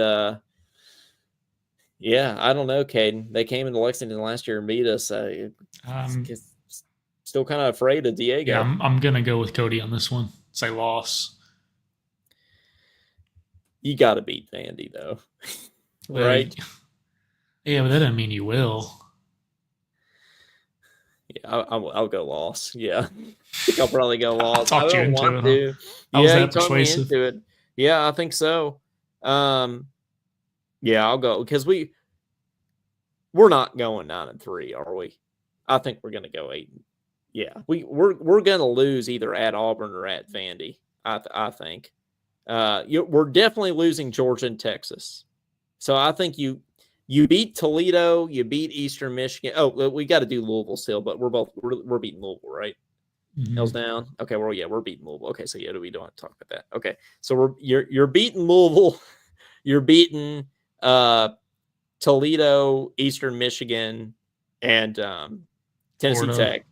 yeah, I don't know, Caden. They came into Lexington last year and beat us. Still kind of afraid of Diego. Yeah, I'm gonna go with Cody on this one. Say loss. You got to beat Vandy though, right? Yeah, but that doesn't mean you will. Yeah, I'll go loss. Yeah, I think I'll probably go loss. I don't want to. I was Yeah, that persuasive. into it. Yeah, I think so. Yeah, I'll go because we're not going 9-3, are we? I think we're going to go 8. Yeah, we're going to lose either at Auburn or at Vandy. I think. We're definitely losing Georgia and Texas. So I think you beat Toledo, you beat Eastern Michigan. Oh, we got to do Louisville still, but we're beating Louisville, right? Mm-hmm. Hills down. Okay, we're beating Louisville. Okay, so yeah, we don't have to talk about that. Okay, so you're beating Louisville, you're beating Toledo, Eastern Michigan, and Tennessee Florida. Tech.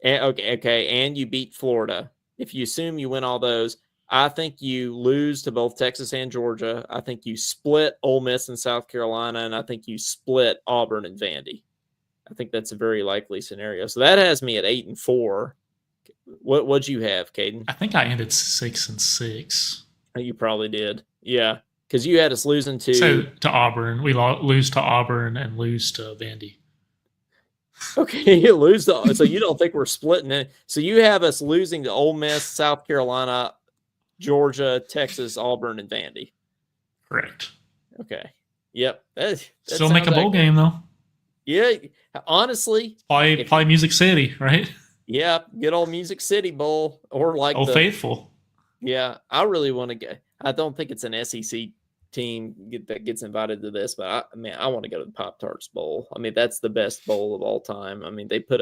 And okay, and you beat Florida. If you assume you win all those, I think you lose to both Texas and Georgia. I think you split Ole Miss and South Carolina, and I think you split Auburn and Vandy. I think that's a very likely scenario. So that has me at 8-4. What'd you have, Caden? I think I ended 6-6. You probably did. Yeah, because you had us losing to Auburn. We lose to Auburn and lose to Vandy. Okay, you lose so you don't think we're splitting it. So you have us losing to Ole Miss, South Carolina, Georgia, Texas, Auburn, and Vandy. Correct. Okay. Yep. That Still make a bowl game though. Yeah. Honestly, probably Music City, right? Yeah, good old Music City Bowl or like Old Faithful. Yeah, I really want to get. I don't think it's an SEC team that gets invited to this, but I want to go to the Pop-Tarts Bowl. I mean, that's the best bowl of all time. I mean, they put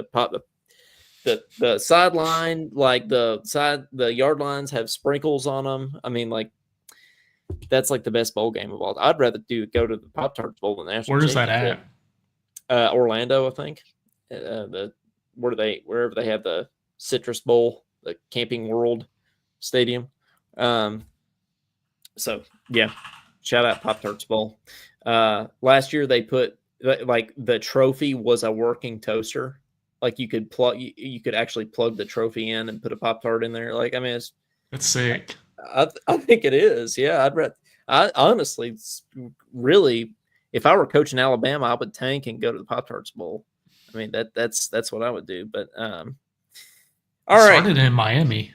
the sideline, like the yard lines have sprinkles on them. I mean, like that's like the best bowl game of all. I'd rather go to the Pop-Tarts Bowl than the national. Where's that at? Orlando, I think. Wherever they have the Citrus Bowl, the Camping World Stadium. So yeah, shout out Pop-Tarts Bowl. Last year they put like the trophy was a working toaster. Like you could actually plug the trophy in and put a Pop-Tart in there. Like, I mean, that's sick. I think it is. Yeah, I honestly, really, if I were coaching Alabama, I would tank and go to the Pop Tarts Bowl. I mean that's what I would do. But It all right. started in Miami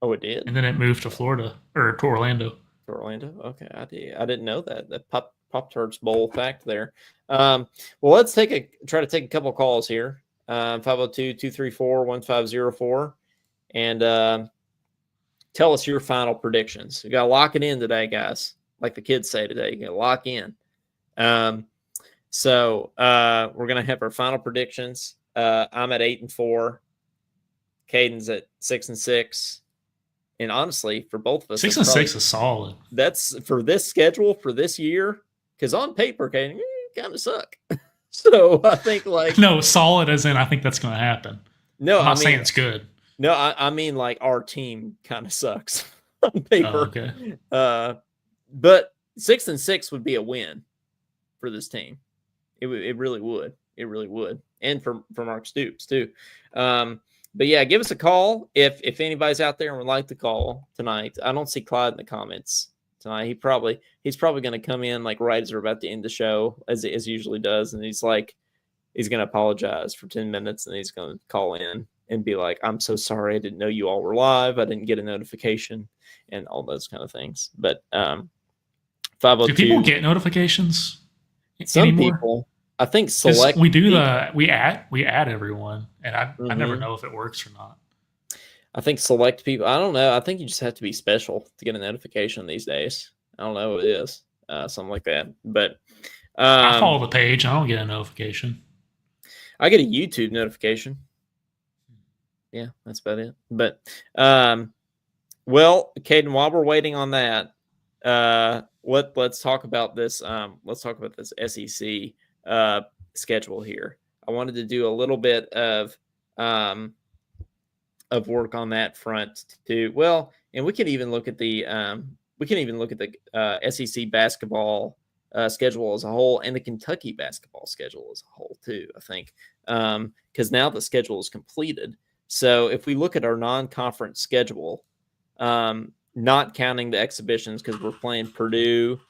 Oh, it did and then it moved to Florida or to Orlando. to Orlando. Okay, I didn't know that the Pop Tarts Bowl fact there. Well, let's try to take a couple calls here. 502-234-1504 and tell us your final predictions. You got to lock it in today, guys. Like the kids say today, you got to lock in. So we're gonna have our final predictions. I'm at 8-4. Caden's at 6-6. And honestly, for both of us, 6-6 is solid. That's for this schedule for this year. Because on paper, Caden, kind of suck. So I think like no, solid as in I think that's going to happen. No, I'm not saying it's good. No, I mean like our team kind of sucks on paper. Oh, okay. But 6-6 would be a win for this team. It really would. It really would. And for Mark Stoops too. But yeah, give us a call if anybody's out there and would like to call tonight. I don't see Clyde in the comments tonight. He's probably going to come in like right as we're about to end the show, as he usually does, and he's going to apologize for 10 minutes, and he's going to call in and be like, "I'm so sorry, I didn't know you all were live. I didn't get a notification," and all those kind of things. But 502. Do people get notifications? Some anymore? People. I think select. We do we add everyone, and I never know if it works or not. I think select people. I don't know. I think you just have to be special to get a notification these days. I don't know what it is, something like that. But I follow the page. I don't get a notification. I get a YouTube notification. Yeah, that's about it. But well, Caden, while we're waiting on that, let's talk about this. Let's talk about this SEC schedule here. I wanted to do a little bit of work on that front too. Well, and we can even look at the SEC basketball schedule as a whole and the Kentucky basketball schedule as a whole too. I think because now the schedule is completed. So if we look at our non-conference schedule, not counting the exhibitions because we're playing Purdue,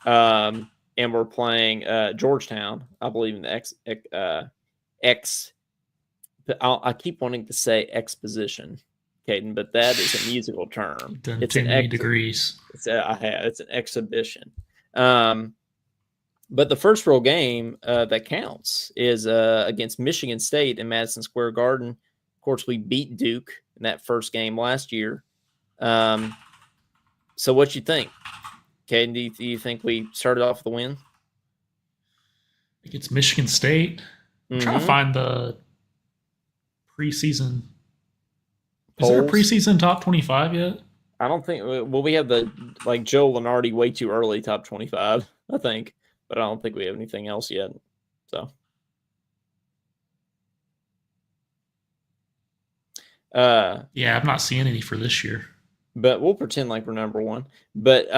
and we're playing Georgetown, I believe in the I keep wanting to say exposition, Caden, but that is a musical term. It's too many degrees. It's an exhibition. But the first real game that counts is against Michigan State in Madison Square Garden. Of course, we beat Duke in that first game last year. So what you think? Caden, do you think we started off with a win? I think it's Michigan State. I'm trying to find the preseason. Is there a preseason top 25 yet? I don't think. Well, we have the Joe Lenardi way too early top 25, I think, but I don't think we have anything else yet. So, yeah, I'm not seeing any for this year. But we'll pretend like we're number one. But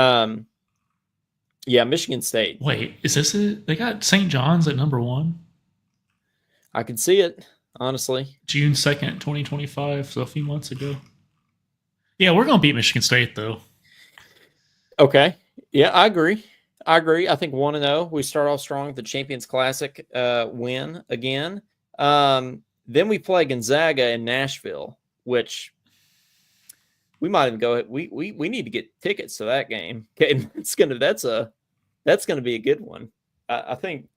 yeah, Michigan State. Wait, is this it? They got St. John's at number 1. I can see it, honestly. June 2nd, 2025, so a few months ago. Yeah, we're going to beat Michigan State, though. Okay. Yeah, I agree. I think 1-0. We start off strong with the Champions Classic win again. Then we play Gonzaga in Nashville, which we might even go. We need to get tickets to that game. Okay, that's gonna be a good one. I think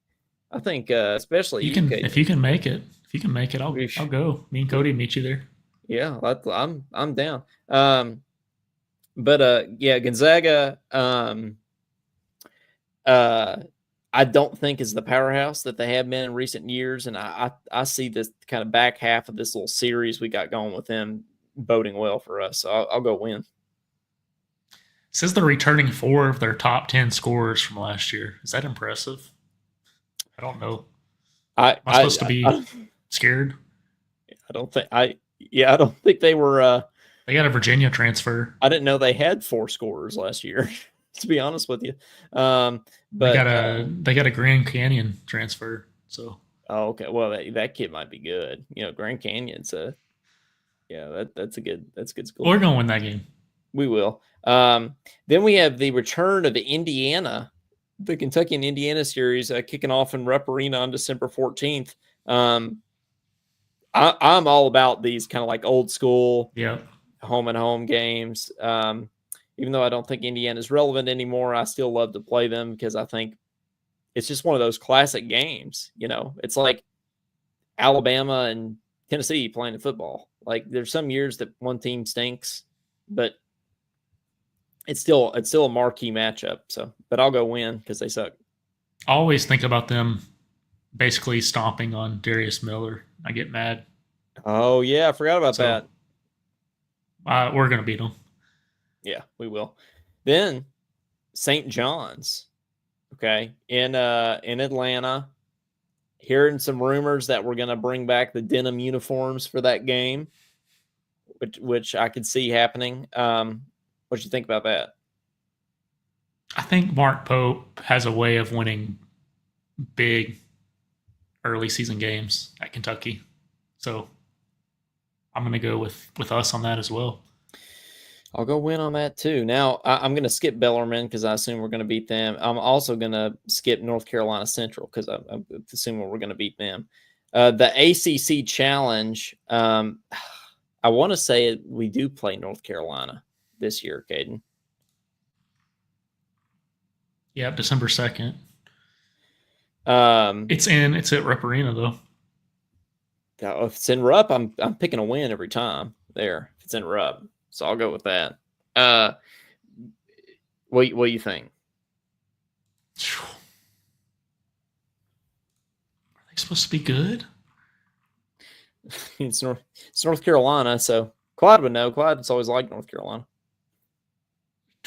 especially if you can make it. If you can make it, I'll go. Me and Cody meet you there. Yeah, I'm down. But yeah, Gonzaga. I don't think is the powerhouse that they have been in recent years, and I see this kind of back half of this little series we got going with them boding well for us. So I'll go win. It says they're returning 4 of their top 10 scorers from last year. Is that impressive? I don't know. Am I supposed to be scared? I don't think they were. They got a Virginia transfer. I didn't know they had 4 scorers last year. To be honest with you, but they got a Grand Canyon transfer. So okay, well that kid might be good. Grand Canyon's that's a good school. We're gonna win that game. We will. Then we have the return of Indiana, the Kentucky and Indiana series kicking off in Rupp Arena on December 14th. I'm all about these kind of like old school home and home games. Even though I don't think Indiana is relevant anymore, I still love to play them because I think it's just one of those classic games. It's like Alabama and Tennessee playing football. Like there's some years that one team stinks, but it's still a marquee matchup. So, but I'll go win because they suck. I always think about them basically stomping on Darius Miller. I get mad. Oh yeah, I forgot about that. We're gonna beat them. Yeah, we will. Then St. John's, okay, in Atlanta. Hearing some rumors that we're gonna bring back the denim uniforms for that game, which I could see happening. What do you think about that? I think Mark Pope has a way of winning big early season games at Kentucky. So I'm going to go with us on that as well. I'll go win on that too. Now, I'm going to skip Bellarmine because I assume we're going to beat them. I'm also going to skip North Carolina Central because I'm assuming we're going to beat them. The ACC Challenge, I want to say we do play North Carolina this year, Caden. Yeah, December 2nd. It's at Rupp Arena though. If it's in Rupp, I'm picking a win every time there. If it's in Rupp, so I'll go with that. What do you think? Are they supposed to be good? It's North Carolina, so Clyde would know. Clyde's always liked North Carolina.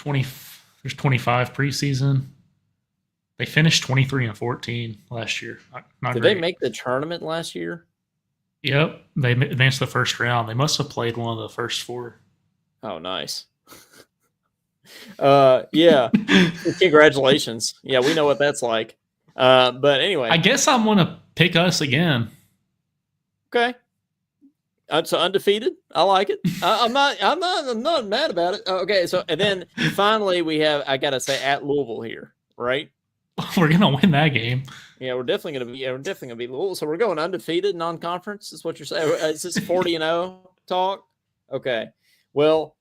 There's 25 preseason. They finished 23-14 last year. Not Did great. They make the tournament last year? Yep, they advanced the first round. They must have played one of the first four. Oh, nice. Yeah. Congratulations. Yeah, we know what that's like. But anyway, I guess I'm gonna pick us again. Okay. So undefeated. I like it. I'm not mad about it. Okay. So and then finally we have, I gotta say, at Louisville here, right? We're gonna win that game. Yeah, we're definitely gonna be Louisville. So we're going undefeated non-conference. Is what you're saying? Is this 40-0 talk? Okay. Well,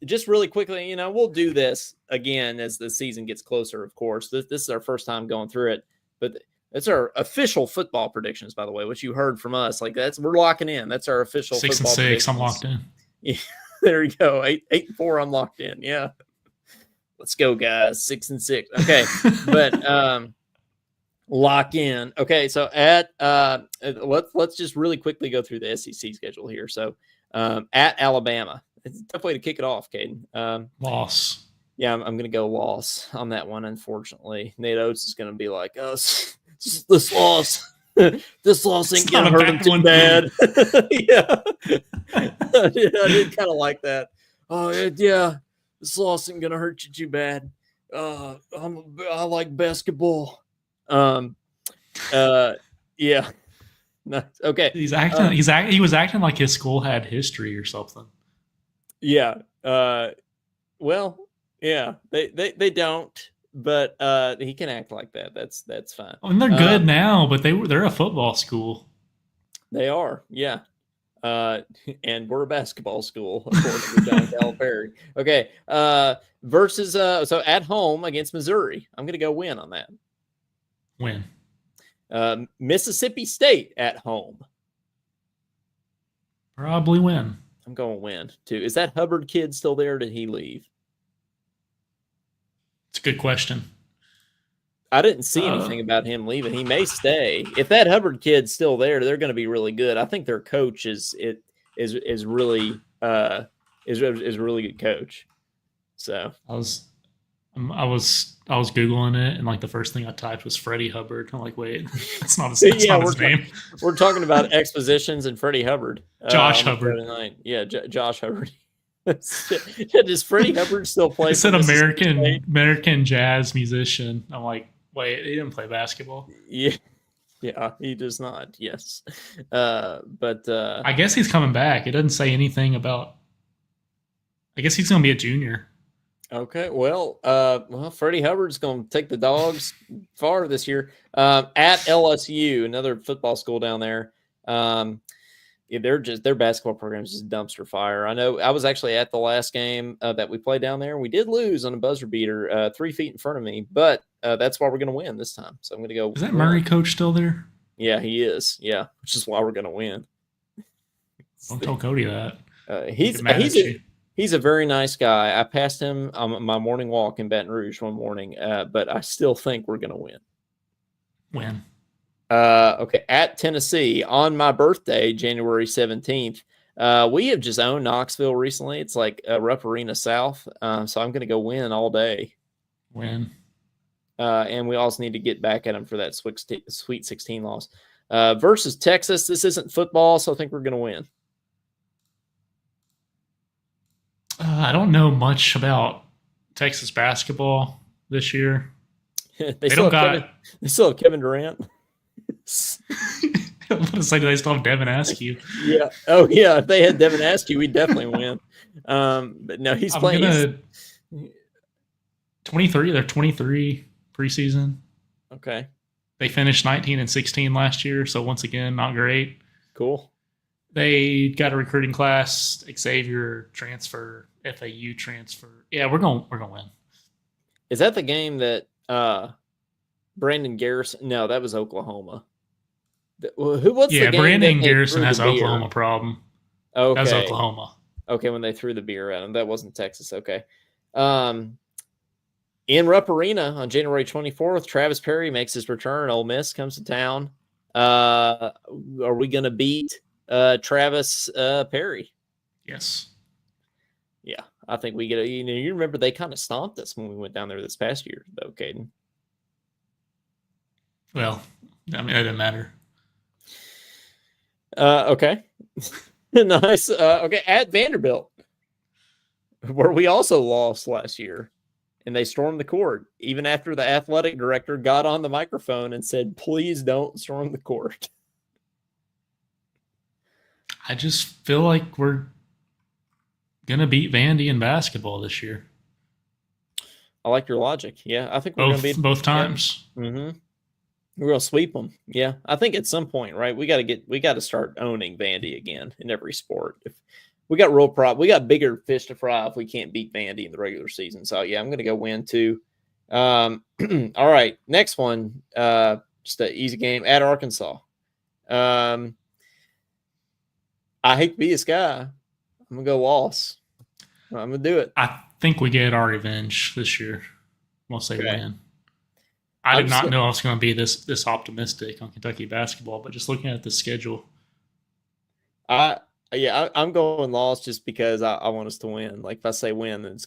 just really quickly, we'll do this again as the season gets closer. Of course, this is our first time going through it, but it's our official football predictions, by the way, which you heard from us. Like we're locking in. That's our official 6-6. I'm locked in. Yeah, there you go. 8-4. I'm locked in. Yeah. Let's go, guys. 6-6. Okay. But lock in. Okay. So let's just really quickly go through the SEC schedule here. So at Alabama, it's a tough way to kick it off, Caden. Loss. Yeah, I'm going to go loss on that one. Unfortunately, Nate Oates is going to be like, this loss. This loss ain't going to hurt him too bad. Yeah. I did kind of like that. Oh, yeah. This loss ain't going to hurt you too bad. I like basketball. Yeah. Nice. Okay. He was acting like his school had history or something. Yeah. Well, yeah, they don't, but he can act like that. That's fine. I mean, they're good now, but they're a football school. They are, yeah. And we're a basketball school, according to John Calipari. Okay. Versus so at home against Missouri. I'm gonna go win on that. Win. Mississippi State at home. Probably win. I'm going win too. Is that Hubbard kid still there? Or did he leave? It's a good question. I didn't see anything about him leaving. He may stay. If that Hubbard kid's still there, they're going to be really good. I think their coach is really a really good coach. So I was Googling it, and like the first thing I typed was Freddie Hubbard. I'm like, wait, that's not his name. We're talking about expositions and Freddie Hubbard. Josh Hubbard. Yeah, Josh Hubbard. Does Freddie Hubbard still play? It's an American jazz musician. I'm like, wait, he didn't play basketball. Yeah, he does not. Yes, but I guess he's coming back. It doesn't say anything about I guess he's going to be a junior. Okay, well, Freddie Hubbard's going to take the Dogs far this year. At LSU, another football school down there. Yeah, their basketball program is just dumpster fire. I know I was actually at the last game that we played down there. We did lose on a buzzer beater, 3 feet in front of me, but that's why we're going to win this time. So I'm going to go. Is that win. Murray coach still there? Yeah, he is. Yeah, which is why we're going to win. Don't tell Cody that. He's a very nice guy. I passed him on my morning walk in Baton Rouge one morning, but I still think we're going to win. Win. Okay, at Tennessee on my birthday, January 17th. We have just owned Knoxville recently. It's like Rupp Arena South, so I'm going to go win all day. Win. And we also need to get back at them for that Sweet 16 loss. Versus Texas, this isn't football, so I think we're going to win. I don't know much about Texas basketball this year. they still have Kevin Durant. I was going to say, do they still have Devin Askew? Yeah. Oh, yeah. If they had Devin Askew, we'd definitely win. But no, he's playing. 23. They're 23 preseason. Okay. They finished 19-16 last year, so once again, not great. Cool. They got a recruiting class, Xavier transfer, FAU transfer. Yeah, we're going to win. Is that the game that Brandon Garrison? No, that was Oklahoma. What's the game Brandon Garrison has an Oklahoma problem. Okay. That was Oklahoma. Okay, when they threw the beer at him. That wasn't Texas. Okay. In Rupp Arena on January 24th, Travis Perry makes his return. Ole Miss comes to town. Are we going to beat Travis Perry? Yes. Yeah, I think we get. You remember they kind of stomped us when we went down there this past year, though, Caden. Well, I mean, it didn't matter. Okay. Nice. Okay, at Vanderbilt, where we also lost last year, and they stormed the court, even after the athletic director got on the microphone and said, please don't storm the court. I just feel like we're going to beat Vandy in basketball this year. I like your logic. Yeah, I think we're going to beat both times. Yeah. Mm-hmm. We're going to sweep them. Yeah, I think at some point, right, we got to start owning Vandy again in every sport. If we got we got bigger fish to fry if we can't beat Vandy in the regular season. So yeah, I'm going to go win too. All right, next one, just an easy game at Arkansas. I hate to be this guy. I'm gonna go loss. I'm gonna do it. I think we get our revenge this year. We'll say win. I did not know I was going to be this optimistic on Kentucky basketball, but just looking at the schedule, I'm going loss just because I want us to win. Like if I say win, then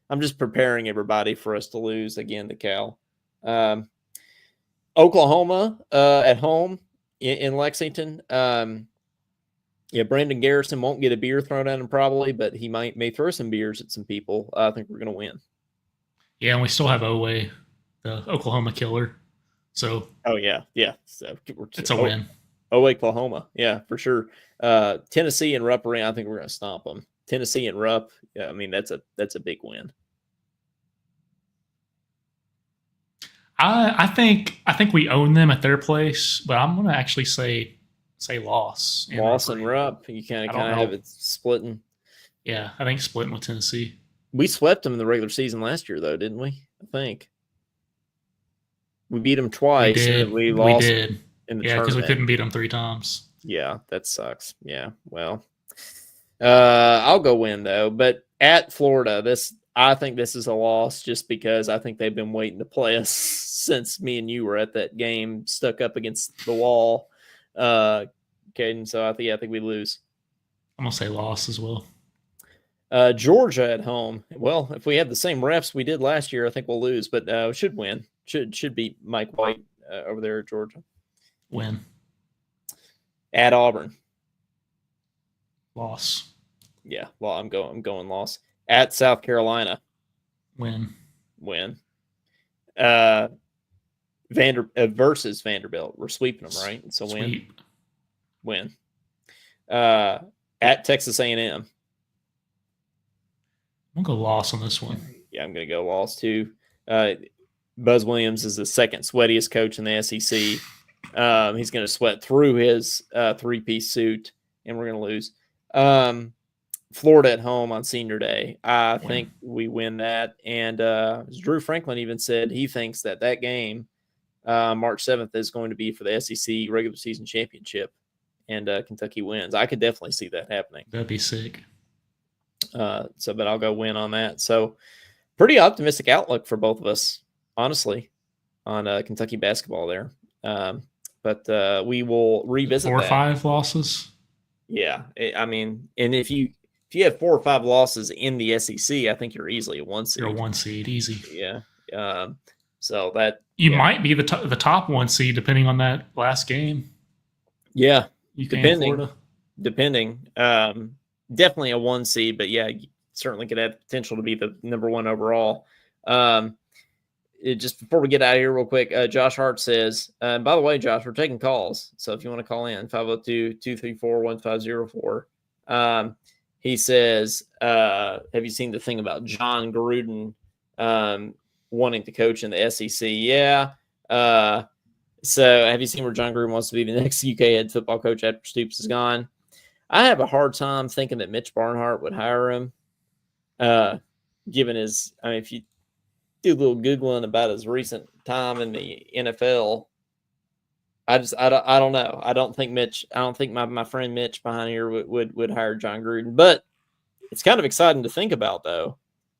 I'm just preparing everybody for us to lose again to Cal. Oklahoma at home in Lexington. Yeah, Brandon Garrison won't get a beer thrown at him probably, but he may throw some beers at some people. I think we're going to win. Yeah, and we still have Owe, the Oklahoma killer. So. Oh yeah. So it's a win. Oklahoma, yeah, for sure. Tennessee and Rupp Arena, I think we're going to stomp them. Tennessee and Rupp, yeah, I mean that's a big win. I think we own them at their place, but I'm going to actually say loss. Loss and Rupp. You kind of have it splitting. Yeah, I think splitting with Tennessee. We swept them in the regular season last year, though, didn't we? I think we beat them twice. We did. And we lost. In the tournament. Because we couldn't beat them 3 times. Yeah, that sucks. Yeah, well, I'll go win though. But at Florida, I think this is a loss just because I think they've been waiting to play us since me and you were at that game, stuck up against the wall. Caden, so I think we lose. I'm gonna say loss as well. Georgia at home. Well, if we have the same refs we did last year, I think we'll lose, but we should win. Should beat Mike White over there at Georgia. Win. At Auburn. Loss. Yeah, well, I'm going loss. At South Carolina. Win. Versus Vanderbilt. We're sweeping them, right? So win. At Texas A&M. I'm gonna go loss on this one. Yeah, I'm going to go loss too. Buzz Williams is the second sweatiest coach in the SEC. He's going to sweat through his three-piece suit, and we're going to lose. Florida at home on Senior Day. I think we win that. And as Drew Franklin even said, he thinks that game, March 7th, is going to be for the SEC regular season championship, and Kentucky wins. I could definitely see that happening. That'd be sick. But I'll go win on that. So pretty optimistic outlook for both of us, honestly, on Kentucky basketball there. But we will revisit 4 or that. 5 losses. Yeah, I mean, and if you have 4 or 5 losses in the SEC, I think you're easily a 1 seed. You're a 1 seed, easy. Yeah. So that you might be the top 1 seed depending on that last game. Yeah, you can Florida. Depending, definitely a 1 seed, but yeah, you certainly could have potential to be the number 1 overall. Just before we get out of here real quick, Josh Hart says, and by the way, Josh, we're taking calls. So if you want to call in, 502-234-1504. He says, have you seen the thing about John Gruden wanting to coach in the SEC? Yeah. So have you seen where John Gruden wants to be the next UK head football coach after Stoops is gone? I have a hard time thinking that Mitch Barnhart would hire him, given his, I mean, if you do a little Googling about his recent time in the NFL, I don't know. I don't think my friend Mitch behind here would hire John Gruden, but it's kind of exciting to think about though.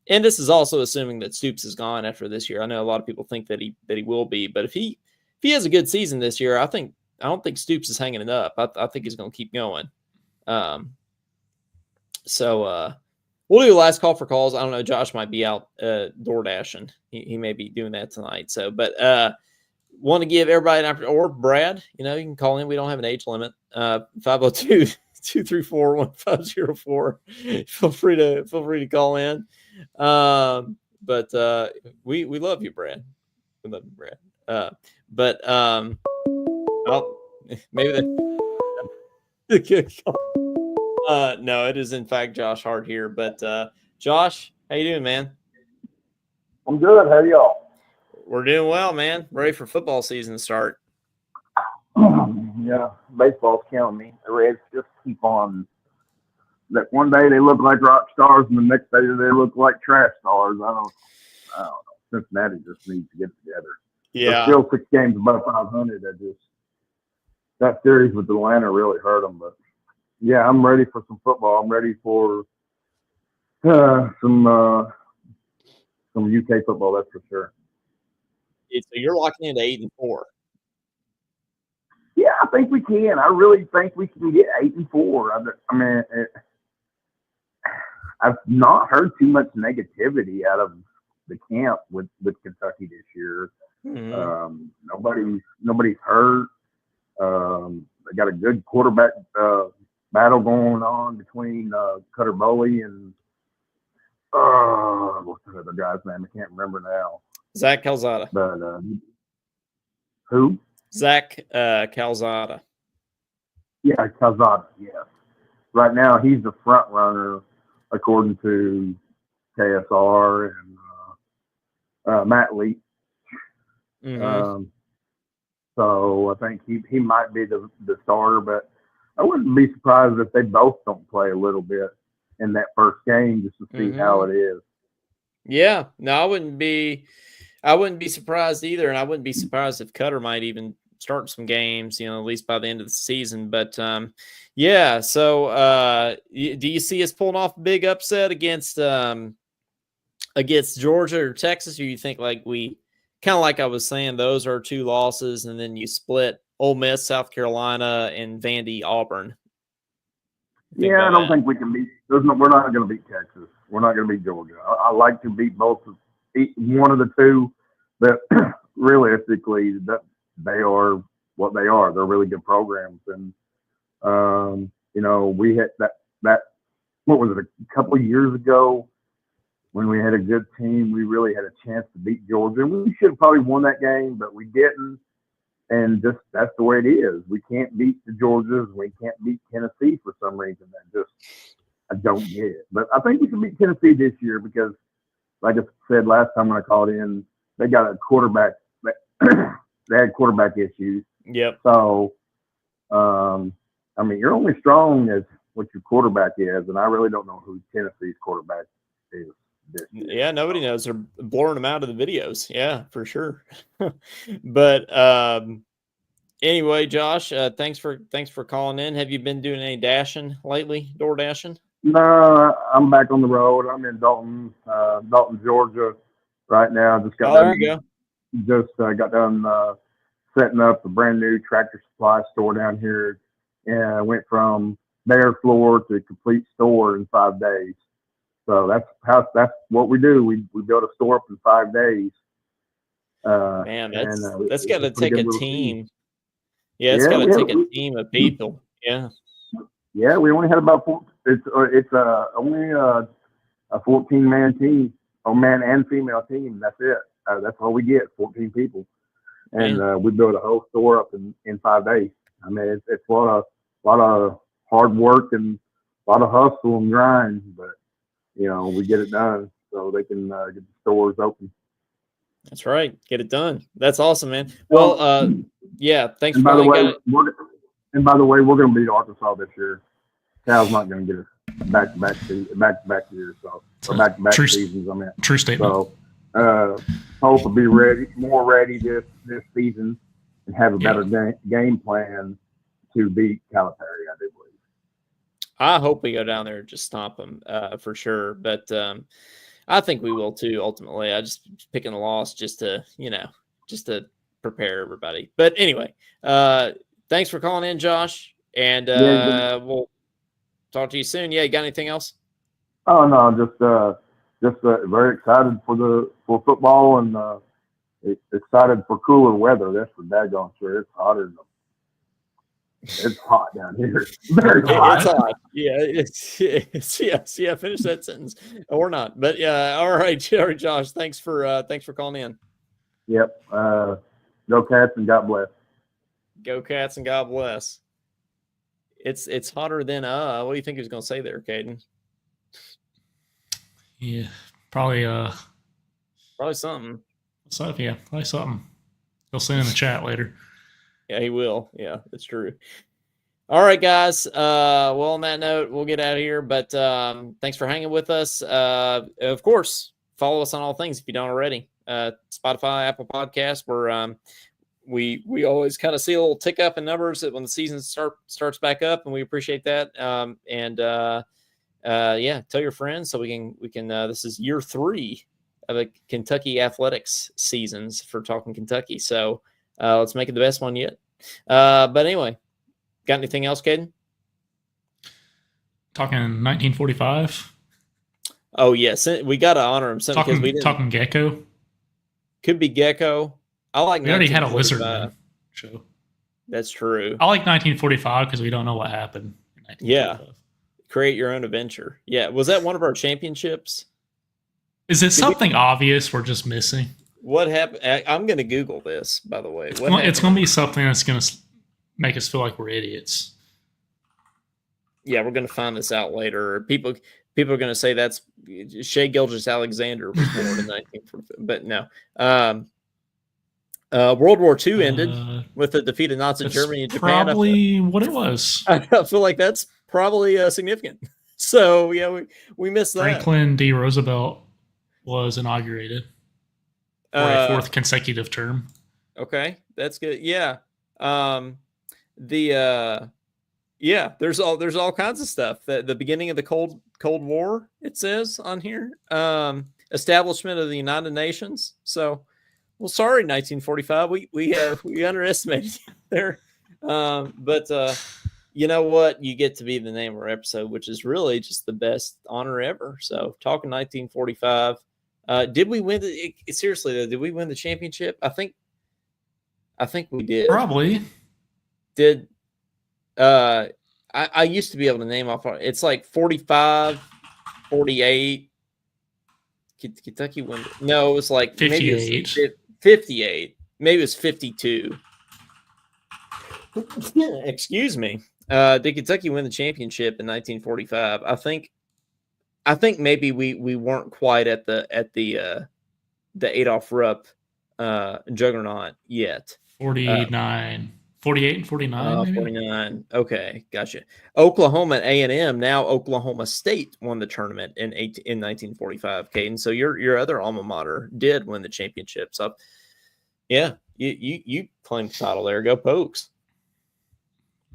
And this is also assuming that Stoops is gone after this year. I know a lot of people think that he will be, but if he has a good season this year, I don't think Stoops is hanging it up. I think he's going to keep going. So we'll do a last call for calls. I don't know. Josh might be out door dashing. He may be doing that tonight. So, but want to give everybody an opportunity, or Brad, you can call in. We don't have an age limit. 502-234-1504. Feel free to call in. But we love you, Brad. We love you, Brad. Maybe the good call. No, it is in fact Josh Hart here. But Josh, how you doing, man? I'm good. How are y'all? We're doing well, man. Ready for football season to start. Yeah, baseball's killing me. The Reds just keep on. That one day they look like rock stars, and the next day they look like trash stars. I don't know. Cincinnati just needs to get together. Yeah, they're still 6 games above 500. That series with Atlanta really hurt them. But yeah, I'm ready for some football. I'm ready for some UK football. That's for sure. So you're locking into 8-4. Yeah, I think we can. I really think we can get 8-4. I mean, I've not heard too much negativity out of the camp with Kentucky this year. Mm-hmm. Nobody's hurt. They got a good quarterback battle going on between Cutter Boley and what's the other guy's name? I can't remember now. Zach Calzada. But who? Zach Calzada. Yeah, Calzada. Yes. Right now, he's the front runner according to KSR and Matt Lee. Mm-hmm. So I think he might be the starter, but I wouldn't be surprised if they both don't play a little bit in that first game just to see how it is. Yeah, no, I wouldn't be surprised either, and I wouldn't be surprised if Cutter might even start some games, at least by the end of the season. But yeah, so do you see us pulling off a big upset against Georgia or Texas, or you think like we kind of like I was saying, those are 2 losses, and then you split Ole Miss, South Carolina, and Vandy, Auburn? Yeah, I don't think we can beat. We're not going to beat Texas. We're not going to beat Georgia. I like to beat one of the 2, but realistically, that they are what they are. They're really good programs, and we had that. What was it? A couple of years ago, when we had a good team, we really had a chance to beat Georgia. We should have probably won that game, but we didn't. And just that's the way it is. We can't beat the Georgias. We can't beat Tennessee for some reason. I don't get it. But I think we can beat Tennessee this year because, like I said last time when I called in, they got a quarterback. They had quarterback issues. Yep. So, I mean, you're only strong as what your quarterback is, and I really don't know who Tennessee's quarterback is. Yeah, nobody knows. They're blurring them out of the videos. Yeah, for sure. But anyway, Josh, thanks for calling in. Have you been doing any dashing lately? Door dashing? No, I'm back on the road. I'm in Dalton, Georgia, right now. Just got there you go. Just got done setting up a brand new Tractor Supply store down here, and I went from bare floor to complete store in 5 days. So that's what we do. We build a store up in 5 days. Man, that's got to take a team. Yeah, it's got to take a team of people. Yeah. Yeah, we only had about it's only a 14-man team, a man and female team. That's it. That's all we get, 14 people, and we built a whole store up in 5 days. I mean, it's a lot of hard work and a lot of hustle and grind, but we get it done so they can get the stores open. That's right. Get it done. That's awesome, man. Well, yeah. Thanks for And by the way, we're going to beat Arkansas this year. Cal's not going to get us back-to-back years, so or back-to-back seasons. I mean, true statement. So, hope to be more ready this season, and have a better game plan to beat Calipari. I do believe. I hope we go down there and just stomp them for sure, but I think we will too. Ultimately, I just picking a loss just to prepare everybody. But anyway, thanks for calling in, Josh, and we'll talk to you soon. Yeah, you got anything else? Oh no, just very excited for football and excited for cooler weather. That's for daggone sure. It's hotter. It's hot down here. Very hot. It's hot. Yeah, it's yes. Yeah, finish that sentence or not. But yeah, all right, Josh. Thanks for calling in. Yep. Go Cats and God bless. Go Cats and God bless. It's hotter than what do you think he was going to say there, Caden? Yeah, probably something. Yeah, probably something. He'll send in the chat later. Yeah, he will. Yeah, that's true. All right, guys. Well, on that note, we'll get out of here. But thanks for hanging with us. Of course, follow us on all things if you don't already. Spotify, Apple Podcasts. We're we always kind of see a little tick up in numbers when the season starts back up, and we appreciate that. Yeah, tell your friends so we can. This is year 3 of a Kentucky athletics seasons for Talking Kentucky. So let's make it the best one yet. But anyway, got anything else, Caden? Talking 1945. Oh yes, we got to honor him. Because we didn't. Talking Gecko. Could be Gecko. I like. We already had a Lizardman show. That's true. I like 1945 because we don't know what happened. Yeah. Create your own adventure. Yeah. Was that one of our championships? Is it something obvious we're just missing? What happened? I'm going to Google this, by the way. It's going to be something that's going to make us feel like we're idiots. Yeah, we're going to find this out later. People are going to say that's Shea Gilgeous-Alexander was born in 1945. But no. World War II ended with the defeat of Nazi Germany and Japan. Probably what it was. I feel like that's probably significant. So, yeah, we missed that. Franklin D. Roosevelt was inaugurated for a 4th consecutive term. Okay, that's good. Yeah. There's all kinds of stuff. The beginning of the Cold War, it says on here. Establishment of the United Nations. So, well, sorry, 1945. We underestimated you there. But you know what? You get to be the name of our episode, which is really just the best honor ever. So, talking 1945. Did we win seriously though? Did we win the championship? I think we did. Probably. Did I used to be able to name off. It's like 45, 48. Kentucky won. No, it was like 58. Maybe 58. Maybe it was 52. Excuse me. Did Kentucky win the championship in 1945? I think I think maybe we weren't quite at the Adolph Rupp juggernaut yet. 49, 48 and 49, maybe. 49. Okay, gotcha. Oklahoma and A&M. Now Oklahoma State won the tournament in 1945. Caden, so your other alma mater did win the championship. So, yeah, you claimed the title there. Go Pokes!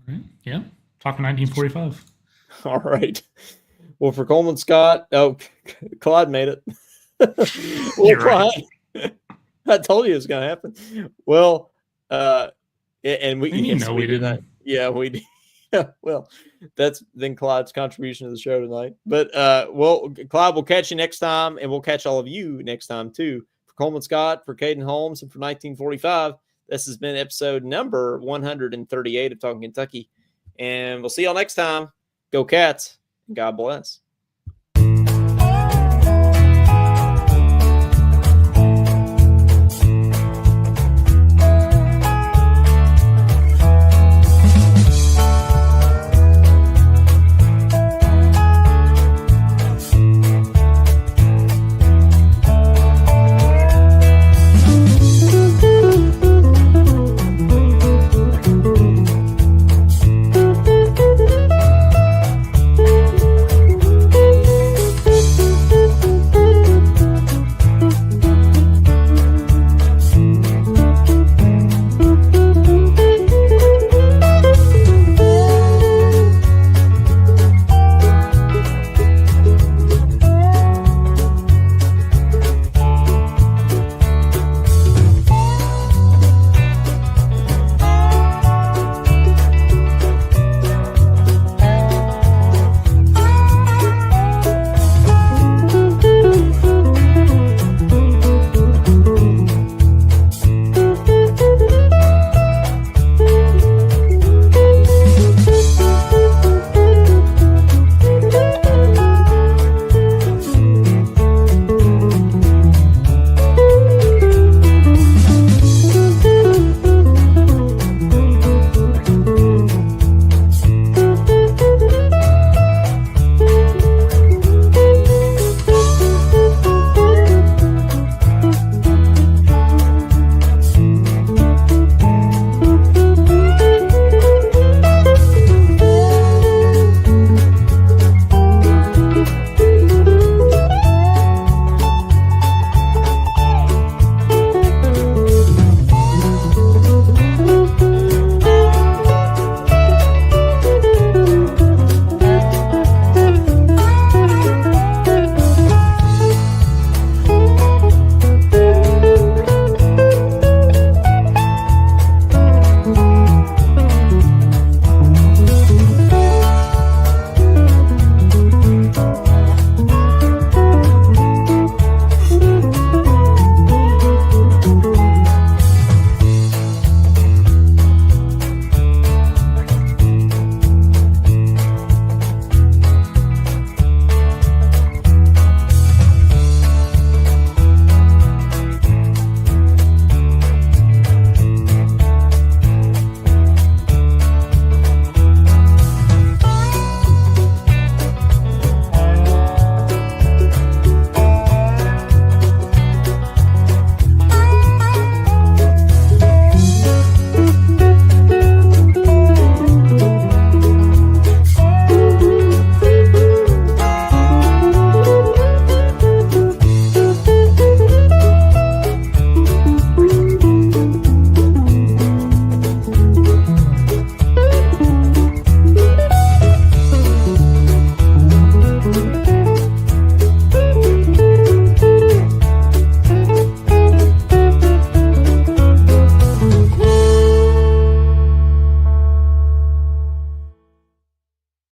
Right. Yeah, talking 1945. All right. Well, for Coleman Scott, Clyde made it. Well, Clyde, I told you it was going to happen. Well, and we did that. Yeah, we did. Well, that's then Clyde's contribution to the show tonight. But well, Clyde, we'll catch you next time, and we'll catch all of you next time too. For Coleman Scott, for Caden Holmes, and for 1945, this has been episode number 138 of Talking Kentucky, and we'll see y'all next time. Go Cats! God bless.